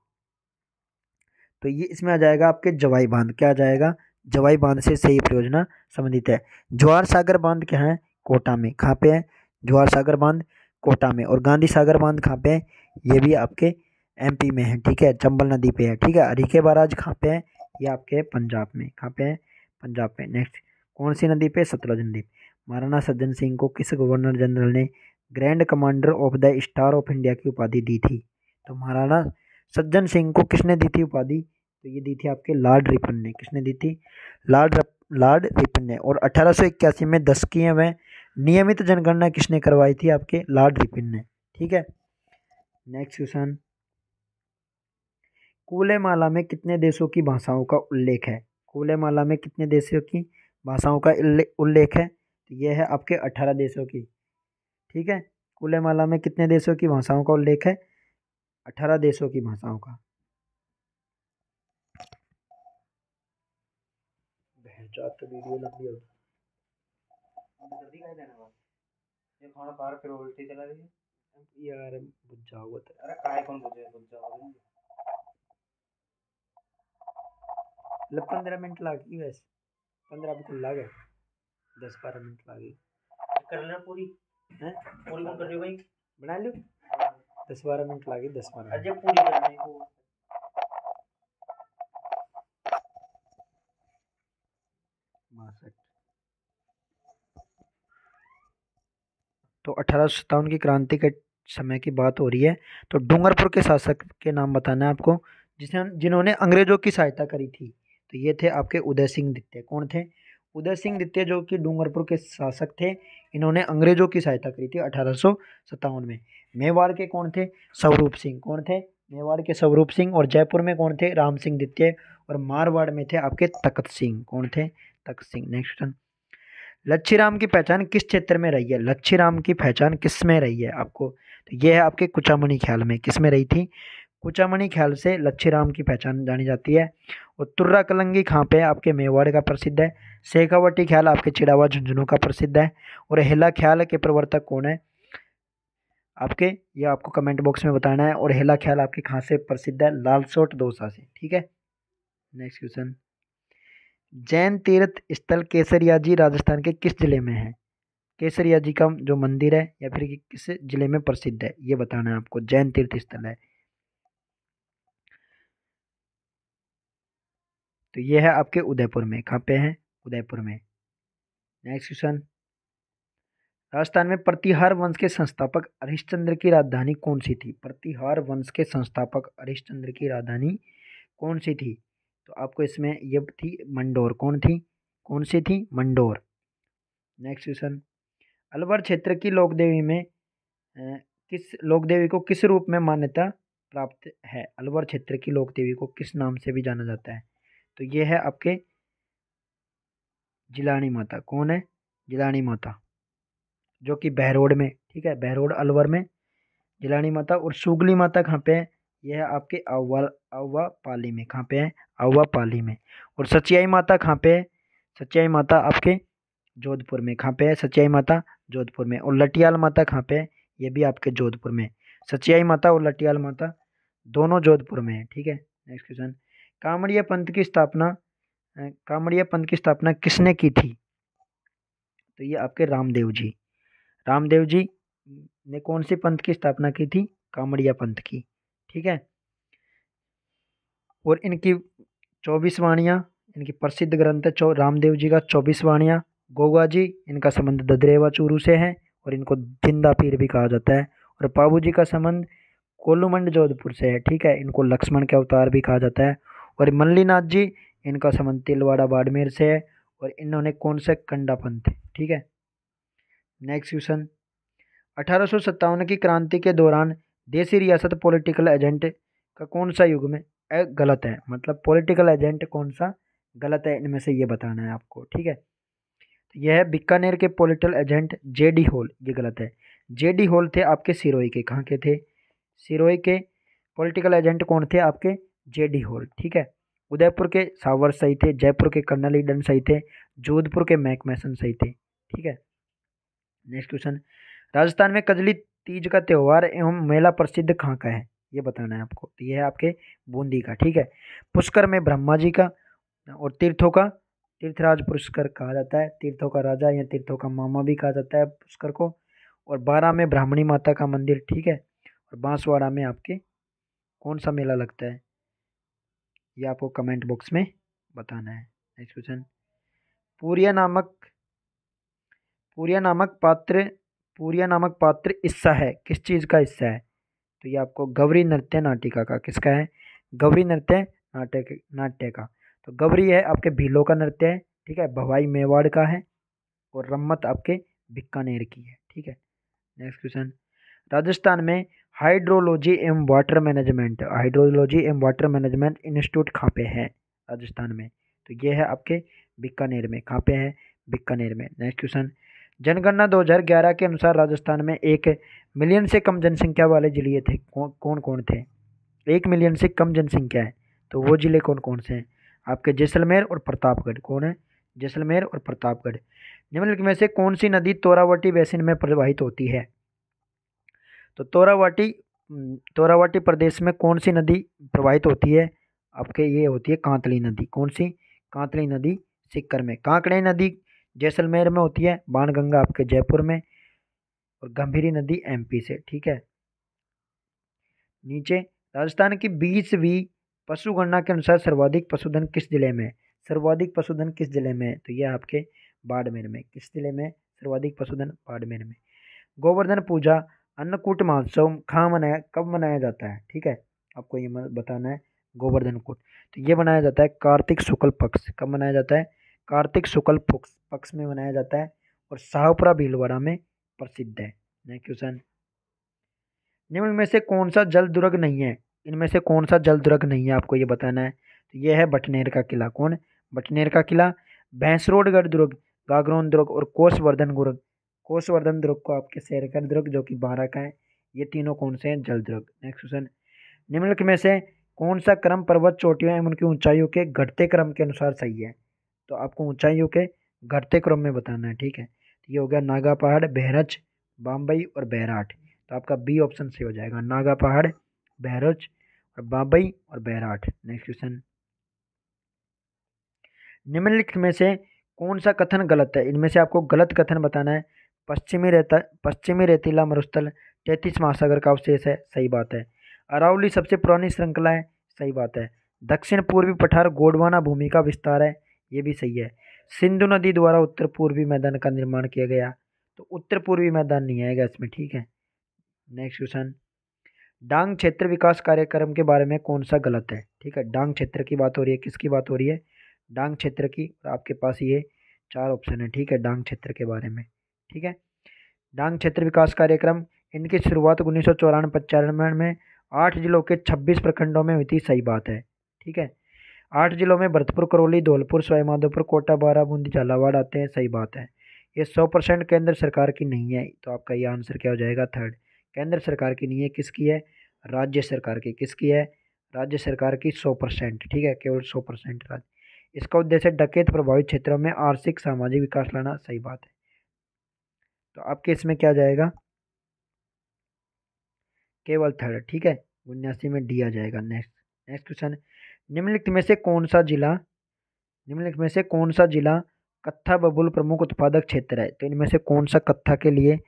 Speaker 1: तो ये इसमें आ जाएगा आपके जवाई बांध। क्या आ जाएगा? जवाई बांध से सेई परियोजना संबंधित है। ज्वार सागर बांध क्या है? कोटा में। कहाँ पे है? ज्वार सागर बांध कोटा में। और गांधी सागर बांध कहाँ पे है? ये भी आपके एमपी में है, ठीक है, चंबल नदी पे है, ठीक है। हरीके बाराज कहाँ पे है? ये आपके पंजाब में। कहाँ पे है? पंजाब में। नेक्स्ट, कौन सी नदी पे? सतलुज नदी। महाराणा सज्जन सिंह को किस गवर्नर जनरल ने grand commander of the star of India की उपाधि दी थी? तो महाराणा सज्जन सिंह को किसने दी थी उपाधि? तो ये दी थी आपके लॉर्ड रिपन ने। किसने दी थी? लॉर्ड रिपन ने। और 1881 में 10वीं में नियमित जनगणना किसने करवाई थी? आपके लॉर्ड रिपन ने, ठीक है। नेक्स्ट क्वेश्चन, कुलेमाला में कितने देशों की भाषाओं का उल्लेख है? कुलेमाला में कितने देशों की भाषाओं का उल्लेख है? तो ये है आपके 18 देशों की, ठीक है। कुलेमाला में कितने देशों की भाषाओं का उल्लेख है? 18 देशों की भाषाओं का। तो वीडियो लंबी होगी। जल्दी कह देना बस, ये खाना बाहर फिर उल्टी चला रही है यार, बुझ जाओगे तो। अरे काय कौन बुझ जाओगे? मतलब 15 मिनट लगी, वैसे 15 बिल्कुल लगे, 10-12 मिनट लगी। कर लेना पूरी है, पूरी कौन कर रही हो भाई? बना लो। 10-12 मिनट लगी, 10-12 अजय पूरी करने को। तो 1857 की क्रांति के समय की बात हो रही है। तो डूंगरपुर के शासक के नाम बताना है आपको, जिन्होंने अंग्रेजों की सहायता करी थी। तो ये थे आपके उदय सिंह द्वितीय। कौन थे? उदय सिंह द्वितीय जो कि डूंगरपुर के शासक थे। इन्होंने अंग्रेजों की सहायता करी थी 1857 में। मेवाड़ के कौन थे? स्वरूप सिंह। कौन थे? मेवाड़ के स्वरूप सिंह। और जयपुर में कौन थे? राम सिंह द्वितीय। और मारवाड़ में थे आपके तख्त सिंह। कौन थे? तख्त सिंह। नेक्स्ट, लच्छीराम की पहचान किस क्षेत्र में रही है? लच्छीराम की पहचान किस में रही है आपको? तो ये है आपके कुचामणी ख्याल में। किस में रही थी? कुचामणी ख्याल से लच्छीराम की पहचान जानी जाती है। और तुर्रा कलंगी कहाँ पे है? आपके मेवाड़ का प्रसिद्ध है। शेखावटी ख्याल आपके चिड़ावा झुंझुनू का प्रसिद्ध है। और हेला ख्याल के प्रवर्तक कौन है? आपके, ये आपको कमेंट बॉक्स में बताना है। और हेला ख्याल आपके कहाँ से प्रसिद्ध है? लालसोट दौसा से, ठीक है। नेक्स्ट क्वेश्चन, जैन तीर्थ स्थल केसरिया जी राजस्थान के किस जिले में है? केसरिया जी का जो मंदिर है या फिर कि किस जिले में प्रसिद्ध है, ये बताना है आपको। जैन तीर्थ स्थल है तो ये है आपके उदयपुर में। कहाँ पे है? उदयपुर में। नेक्स्ट क्वेश्चन, राजस्थान में प्रतिहार वंश के संस्थापक हरिश्चंद्र की राजधानी कौन सी थी? प्रतिहार वंश के संस्थापक हरिश्चंद्र की राजधानी कौन सी थी? तो आपको इसमें ये थी मंडोर। कौन थी? कौन सी थी? मंडोर। नेक्स्ट क्वेश्चन, अलवर क्षेत्र की लोकदेवी में किस लोकदेवी को किस रूप में मान्यता प्राप्त है? अलवर क्षेत्र की लोकदेवी को किस नाम से भी जाना जाता है? तो ये है आपके जिलानी माता। कौन है? जिलानी माता, जो कि बहरोड में, ठीक है, बहरोड अलवर में जिलानी माता। और सुगली माता कहाँ पे है? यह है आपके आवा, आवा पाली में। कहाँ पे है? आवा पाली में। और सचियाई माता कहाँ पे है? सचियाई माता आपके जोधपुर में। कहाँ पे है सचियाई माता? जोधपुर में। और लटियाल माता कहाँ पे है? ये भी आपके जोधपुर में। सचियाई माता और लटियाल माता दोनों जोधपुर में है, ठीक है। नेक्स्ट क्वेश्चन, कामड़िया पंथ की स्थापना कामड़िया पंथ की स्थापना किसने की थी? तो ये आपके रामदेव जी। रामदेव जी ने कौन सी पंथ की स्थापना की थी? कामड़िया पंथ की, ठीक है। और इनकी 24 वाणियाँ, इनकी प्रसिद्ध ग्रंथ है रामदेव जी का 24 वाणियाँ। गोगा जी, इनका संबंध ददरेवा चूरू से है और इनको जिंदा पीर भी कहा जाता है। और पाबू जी का संबंध कोल्लूमंड जोधपुर से है, ठीक है, इनको लक्ष्मण के अवतार भी कहा जाता है। और मल्लीनाथ जी, इनका संबंध तिलवाड़ा बाड़मेर से है और इन्होंने कौन से कंडा पंथ, ठीक है। नेक्स्ट क्वेश्चन, 1857 की क्रांति के दौरान देसी रियासत पॉलिटिकल एजेंट का कौन सा युग में गलत है? मतलब पॉलिटिकल एजेंट कौन सा गलत है, इनमें से ये बताना है आपको, ठीक है। तो यह है बीकानेर के पॉलिटिकल एजेंट जेडी हॉल, ये गलत है। जेडी हॉल थे आपके सिरोही के। कहाँ के थे? सिरोही के पॉलिटिकल एजेंट कौन थे आपके? जेडी हॉल, ठीक है। उदयपुर के सावर सही थे, जयपुर के कर्नल ईडन सही थे, जोधपुर के मैकमैसन सही थे, ठीक है। नेक्स्ट क्वेश्चन, राजस्थान में कजली तीज का त्यौहार एवं मेला प्रसिद्ध कहाँ का है? ये बताना है आपको। तो ये है आपके बूंदी का, ठीक है। पुष्कर में ब्रह्मा जी का और तीर्थों का तीर्थराज पुष्कर कहा जाता है। तीर्थों का राजा या तीर्थों का मामा भी कहा जाता है पुष्कर को। और बारा में ब्राह्मणी माता का मंदिर, ठीक है। और बांसवाड़ा में आपके कौन सा मेला लगता है? ये आपको कमेंट बॉक्स में बताना है। नेक्स्ट क्वेश्चन, पूरिया नामक पूरिया नामक पात्र पूरिया नामक पात्र हिस्सा है, किस चीज़ का हिस्सा है? तो ये आपको गौरी नृत्य नाटिका का, किसका है? गौरी नृत्य नाट्य का। तो गौरी है आपके भीलों का नृत्य है, ठीक है, भवाई मेवाड़ का है। और रम्मत आपके बीकानेर की है, ठीक है। नेक्स्ट क्वेश्चन, राजस्थान में हाइड्रोलॉजी एवं वाटर मैनेजमेंट इंस्टीट्यूट कहाँ पे है? राजस्थान में। तो ये है आपके बीकानेर में। कहाँ पे है? बीकानेर में। नेक्स्ट क्वेश्चन, जनगणना 2011 के अनुसार राजस्थान में 1 मिलियन से कम जनसंख्या वाले जिले थे, कौन कौन थे? 1 मिलियन से कम जनसंख्या है तो वो जिले कौन कौन से हैं? आपके जैसलमेर और प्रतापगढ़। कौन है? जैसलमेर और प्रतापगढ़। निम्नलिखित में से कौन सी नदी तोरावटी बेसिन में प्रवाहित होती है? तो तोरावटी प्रदेश में कौन सी नदी प्रवाहित होती है? आपके ये होती है कांतली नदी। कौन सी? कांतली नदी सीकर में। कांकड़े नदी जैसलमेर में होती है, बाणगंगा आपके जयपुर में, और गंभीरी नदी एमपी से, ठीक है। नीचे, राजस्थान की 20वीं पशुगणना के अनुसार सर्वाधिक पशुधन किस जिले में है? सर्वाधिक पशुधन किस जिले में है? तो यह आपके बाड़मेर में। किस जिले में सर्वाधिक पशुधन? बाड़मेर में। गोवर्धन पूजा अन्नकूट महोत्सव कब मनाया जाता है? ठीक है, आपको ये बताना है। गोवर्धन कूट तो ये मनाया जाता है कार्तिक शुक्ल पक्ष। कब मनाया जाता है? कार्तिक शुक्ल पक्ष में मनाया जाता है और शाहपुरा भीलवाड़ा में प्रसिद्ध है। नेक्स्ट क्वेश्चन, निम्न में से कौन सा जल दुर्ग नहीं है? इनमें से कौन सा जल दुर्ग नहीं है, आपको ये बताना है। तो ये है बटनेर का किला। कौन? बटनेर का किला, भैंसरोडगढ़ दुर्ग, गागरोन दुर्ग और कोसवर्धन दुर्ग। कोसवर्धन दुर्ग को आपके शेरगढ़ दुर्ग जो कि 12 का है। ये तीनों कौन से हैं? जल दुर्ग। नेक्स्ट क्वेश्चन, निम्नलिखित में से कौन सा क्रम पर्वत चोटियों एवं उनकी ऊंचाइयों के घटते क्रम के अनुसार सही है? तो आपको ऊंचाइयों के घटते क्रम में बताना है, ठीक है। तो ये हो गया नागा पहाड़, बहरच, बाम्बई और बैराट। तो आपका बी ऑप्शन सही हो जाएगा, नागा पहाड़, बहरोच और बाबई और बैराठ। नेक्स्ट क्वेश्चन, निम्नलिखित में से कौन सा कथन गलत है? इनमें से आपको गलत कथन बताना है। पश्चिमी रेतीला मरुस्थल 33 महासागर का अवशेष है, सही बात है। अरावली सबसे पुरानी श्रृंखला है, सही बात है। दक्षिण पूर्वी पठार गोंडवाना भूमि का विस्तार है, ये भी सही है। सिंधु नदी द्वारा उत्तर पूर्वी मैदान का निर्माण किया गया, तो उत्तर पूर्वी मैदान नहीं आएगा इसमें, ठीक है। नेक्स्ट क्वेश्चन, डांग क्षेत्र विकास कार्यक्रम के बारे में कौन सा गलत है? ठीक है, डांग क्षेत्र की बात हो रही है, किसकी बात हो रही है? डांग क्षेत्र की। आपके पास ये 4 ऑप्शन है, ठीक है, डांग क्षेत्र के बारे में, ठीक है। डांग क्षेत्र विकास कार्यक्रम, इनकी शुरुआत 1994-95 में 8 जिलों के 26 प्रखंडों में हुई थी, सही बात है, ठीक है। 8 जिलों में भरतपुर, करौली, धौलपुर, सवाईमाधोपुर, कोटा, बारा, बूंदी, झालावाड़ आते हैं, सही बात है। ये 100% केंद्र सरकार की नहीं है, तो आपका ये आंसर क्या हो जाएगा? थर्ड। केंद्र सरकार की नहीं है, किसकी है? राज्य सरकार की। किसकी है? राज्य सरकार की 100%, ठीक है, केवल 100% राज्य। इसका उद्देश्य डकैत प्रभावित क्षेत्रों में आर्थिक सामाजिक विकास लाना, सही बात है। तो आपके इसमें क्या जाएगा? केवल थर्ड, ठीक है, 79 में डी आ जाएगा। नेक्स्ट क्वेश्चन, निम्नलिखित में से कौन सा जिला कत्था बबूल प्रमुख उत्पादक क्षेत्र है? तो इनमें से कौन सा कत्था के लिए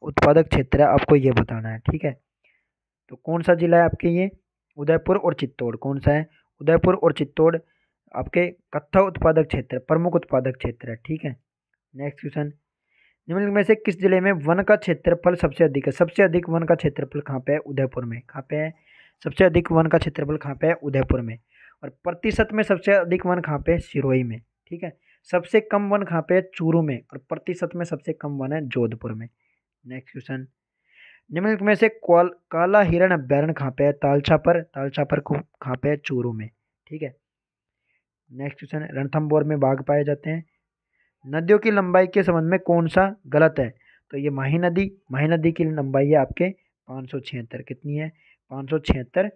Speaker 1: उत्पादक क्षेत्र है, आपको ये बताना है, ठीक है। तो कौन सा जिला है आपके? ये उदयपुर और चित्तौड़। कौन सा है? उदयपुर और चित्तौड़ आपके कत्था उत्पादक क्षेत्र, प्रमुख उत्पादक क्षेत्र है, ठीक है। नेक्स्ट क्वेश्चन, निम्नलिखित में से किस जिले में वन का क्षेत्रफल सबसे अधिक है? सबसे अधिक वन का क्षेत्रफल कहाँ पे है? उदयपुर में। कहाँ पे है? सबसे अधिक वन का क्षेत्रफल कहाँ पे है? उदयपुर में। और प्रतिशत में सबसे अधिक वन कहाँ पे है? सिरोही में, ठीक है। सबसे कम वन कहाँ पे है? चूरू में। और प्रतिशत में सबसे कम वन है जोधपुर में। नेक्स्ट क्वेश्चन, निम्नलिखित में से काला हिरण अभ्यारण्य कहाँ पे है? तालछापर। तालछापर कहाँ पे है? चूरू में, ठीक है। नेक्स्ट क्वेश्चन, रणथंभौर में बाघ पाए जाते हैं। नदियों की लंबाई के संबंध में कौन सा गलत है? तो ये माही नदी की लंबाई है आपके 576। कितनी है? 576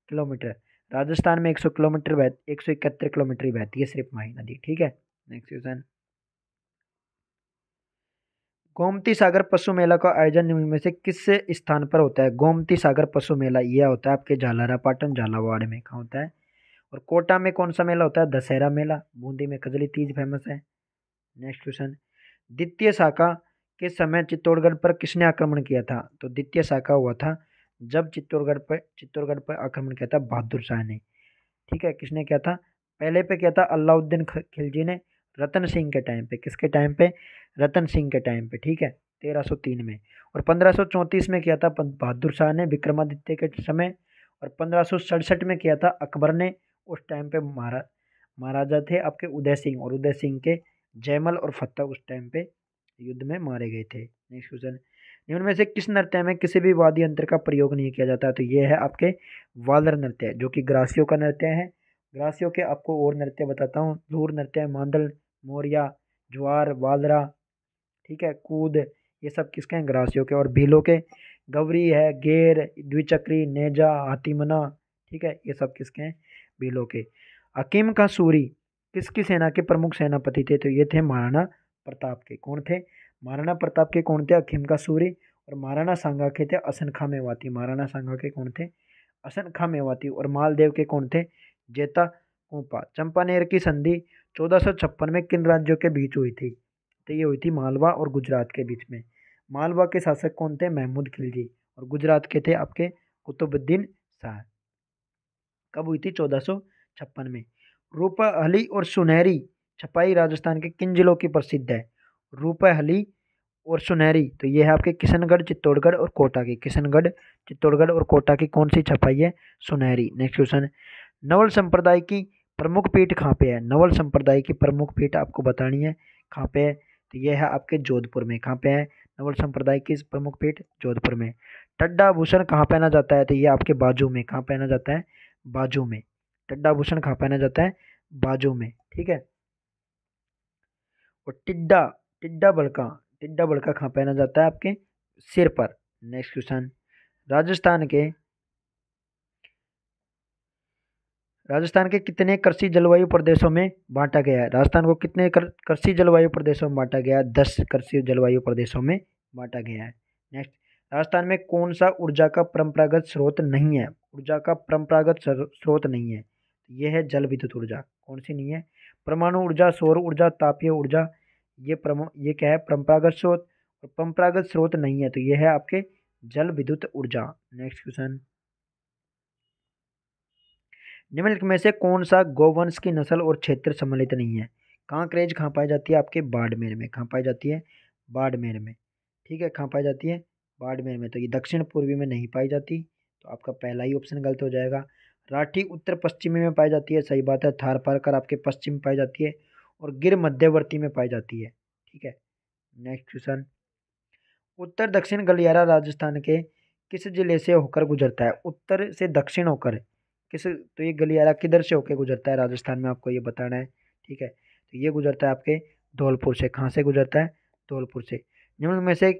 Speaker 1: किलोमीटर। राजस्थान में 100 किलोमीटर 171 किलोमीटर ही बहती है सिर्फ माही नदी, ठीक है। नेक्स्ट क्वेश्चन, गोमती सागर पशु मेला का आयोजन निम्न में से किस स्थान पर होता है? गोमती सागर पशु मेला यह होता है आपके झालरापाटन झालावाड़ में। कहाँ होता है? और कोटा में कौन सा मेला होता है? दशहरा मेला। बूंदी में कजली तीज फेमस है। नेक्स्ट क्वेश्चन, द्वितीय शाखा के समय चित्तौड़गढ़ पर किसने आक्रमण किया था? तो द्वितीय शाखा हुआ था जब चित्तौड़गढ़ पर आक्रमण किया था बहादुर शाह ने, ठीक है। किसने किया था? पहले पे किया था अलाउद्दीन खिलजी ने, रतन सिंह के टाइम पे। किसके टाइम पे? रतन सिंह के टाइम पे, ठीक है, 1303 में। और 1534 में किया था बहादुर शाह ने विक्रमादित्य के समय। और 1567 में किया था अकबर ने। उस टाइम पे महाराजा थे आपके उदय सिंह, और उदय सिंह के जयमल और फतेह उस टाइम पे युद्ध में मारे गए थे। नेक्स्ट क्वेश्चन, निम्न में से किस नृत्य में किसी भी वाद्य यंत्र का प्रयोग नहीं किया जाता? तो ये है आपके वालर नृत्य, जो कि ग्रासियों का नृत्य है। ग्रासियों के आपको और नृत्य बताता हूँ। धूर नृत्य, मांदल, मोरिया, ज्वार, वालरा, ठीक है, कूद, ये सब किसके हैं? ग्रासियों के। और भीलों के गवरी है, गेर, द्विचक्री, नेजा, हाथीमना, ठीक है, ये सब किसके हैं? भीलों के। हकीम का सूरी किसकी सेना के प्रमुख सेनापति थे? तो ये थे महाराणा प्रताप के। कौन थे? महाराणा प्रताप के कौन थे? हकीम का सूरी। और महाराणा सांगा के थे असनखा मेवाती। महाराणा सांगा के कौन थे? असनखा मेवाती। और मालदेव के कौन थे? जेता कोपा। चंपानेर की संधि 1456 में किन राज्यों के बीच हुई थी? तो ये हुई थी मालवा और गुजरात के बीच में। मालवा के शासक कौन थे? महमूद खिलजी। और गुजरात के थे आपके कुतुबुद्दीन शाह। कब हुई थी? 1456 में। रूपहली और सुनहरी छपाई राजस्थान के किन जिलों की प्रसिद्ध है? रूपहली और सुनहरी, तो ये है आपके किशनगढ़, चित्तौड़गढ़ और कोटा की। किशनगढ़, चित्तौड़गढ़ और कोटा की कौन सी छपाई है? सुनहरी। नेक्स्ट क्वेश्चन, नवल संप्रदाय की प्रमुख पीठ कहाँ पे है? नवल संप्रदाय की प्रमुख पीठ आपको बतानी है, कहाँ पे है? तो ये है आपके जोधपुर में। कहाँ पे है नवल संप्रदाय की प्रमुख पीठ? जोधपुर में। टड्डा आभूषण कहाँ पहना जाता है? तो ये आपके बाजू में। कहाँ पहना जाता है? बाजू में। टड्डा आभूषण कहाँ पहना जाता है? बाजू में, ठीक है। और टिड्डा टिड्डा बड़का कहाँ पहना जाता है? आपके सिर पर। नेक्स्ट क्वेश्चन, राजस्थान के कितने कृषि जलवायु प्रदेशों में बांटा गया है? राजस्थान को कितने कृषि जलवायु प्रदेशों में बांटा गया है? 10 कृषि जलवायु प्रदेशों में बांटा गया है। नेक्स्ट, राजस्थान में कौन सा ऊर्जा का परंपरागत स्रोत नहीं है? ऊर्जा का परंपरागत स्रोत नहीं है, ये है जल विद्युत ऊर्जा। कौन सी नहीं है? परमाणु ऊर्जा, सौर ऊर्जा, तापीय ऊर्जा। ये क्या है? परंपरागत स्रोत। और परंपरागत स्रोत नहीं है तो ये है आपके जल विद्युत ऊर्जा। नेक्स्ट क्वेश्चन, निम्नलिखित में से कौन सा गोवंश की नस्ल और क्षेत्र सम्मिलित नहीं है? कांकरेज कहाँ पाई जाती है? आपके बाड़मेर में। कहाँ पाई जाती है? बाड़मेर में। ठीक है, कहाँ पाई जाती है? बाड़मेर में। तो ये दक्षिण पूर्वी में नहीं पाई जाती, तो आपका पहला ही ऑप्शन गलत हो जाएगा। राठी उत्तर पश्चिमी में पाई जाती है, सही बात है। थारपारकर आपके पश्चिम में पाई जाती है, और गिर मध्यवर्ती में पाई जाती है। ठीक है, नेक्स्ट क्वेश्चन, उत्तर दक्षिण गलियारा राजस्थान के किस जिले से होकर गुजरता है? उत्तर से दक्षिण होकर किस, तो ये गलियारा किधर से होकर गुजरता है राजस्थान में, आपको ये बताना है। ठीक है, तो ये गुजरता है आपके धौलपुर से। कहाँ से गुजरता है? धौलपुर से। निम्न में से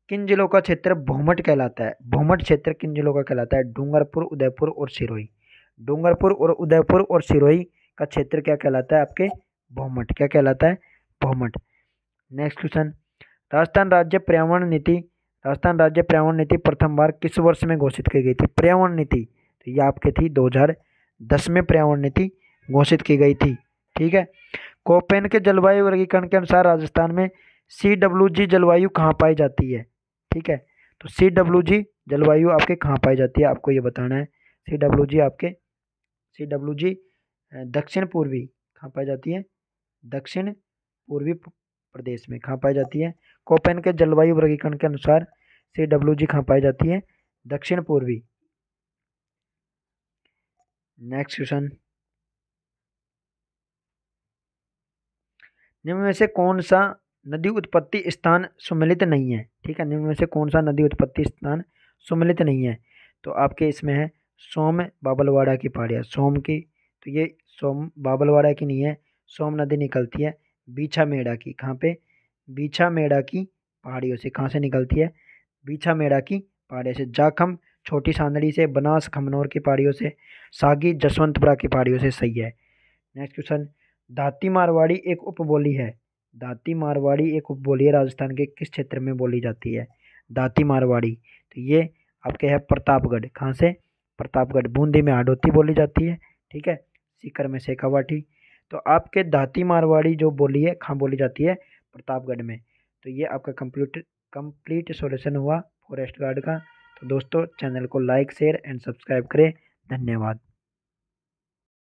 Speaker 1: किन जिलों का क्षेत्र भोमट कहलाता है? भोमट क्षेत्र किन जिलों का कहलाता है? डूंगरपुर, उदयपुर और सिरोही। डूंगरपुर और उदयपुर और सिरोही का क्षेत्र क्या कहलाता है? आपके भोमट। क्या कहलाता है? भोमट। नेक्स्ट क्वेश्चन, राजस्थान राज्य पर्यावरण नीति, राजस्थान राज्य पर्यावरण नीति प्रथम बार किस वर्ष में घोषित की गई थी? पर्यावरण नीति, तो ये आपके थी 2010 में पर्यावरण नीति घोषित की गई थी। ठीक है, कोपेन के जलवायु वर्गीकरण के अनुसार राजस्थान में CWG जलवायु कहाँ पाई जाती है? ठीक है, तो CWG जलवायु आपके कहाँ पाई जाती है, आपको ये बताना है। CWG दक्षिण पूर्वी कहाँ पाई जाती है? दक्षिण पूर्वी प्रदेश में। कहाँ पाई जाती है? कोपेन के जलवायु वर्गीकरण के अनुसार CWG कहाँ पाई जाती है? दक्षिण पूर्वी। नेक्स्ट क्वेश्चन, निम्न में से कौन सा नदी उत्पत्ति स्थान सुमेलित नहीं है? ठीक है, निम्न में से कौन सा नदी उत्पत्ति स्थान सुमेलित नहीं है? तो आपके इसमें है सोम बाबलवाड़ा की पहाड़ियाँ। सोम की, तो ये सोम बाबलवाड़ा की नहीं है, सोम नदी निकलती है बीछा मेड़ा की। कहाँ पे? बीछा मेड़ा की पहाड़ियों से। कहाँ से निकलती है? बीछा मेड़ा की पहाड़ियों से। जाखम छोटी सांदड़ी से, बनास खमनोर की पहाड़ियों से, सागी जसवंतपुरा की पहाड़ियों से। सही है। नेक्स्ट क्वेश्चन, दाती मारवाड़ी एक उपबोली है। दाती मारवाड़ी एक उपबोली है, राजस्थान के किस क्षेत्र में बोली जाती है? दाती मारवाड़ी, तो ये आपके है प्रतापगढ़। कहाँ से? प्रतापगढ़। बूंदी में हाडोती बोली जाती है। ठीक है, सीकर में शेखावाटी। तो आपके दाती मारवाड़ी जो बोली है कहाँ बोली जाती है? प्रतापगढ़ में। तो ये आपका कंप्लीट सॉल्यूशन हुआ फॉरेस्ट गार्ड का। तो दोस्तों, चैनल को लाइक शेयर एंड सब्सक्राइब करें। धन्यवाद।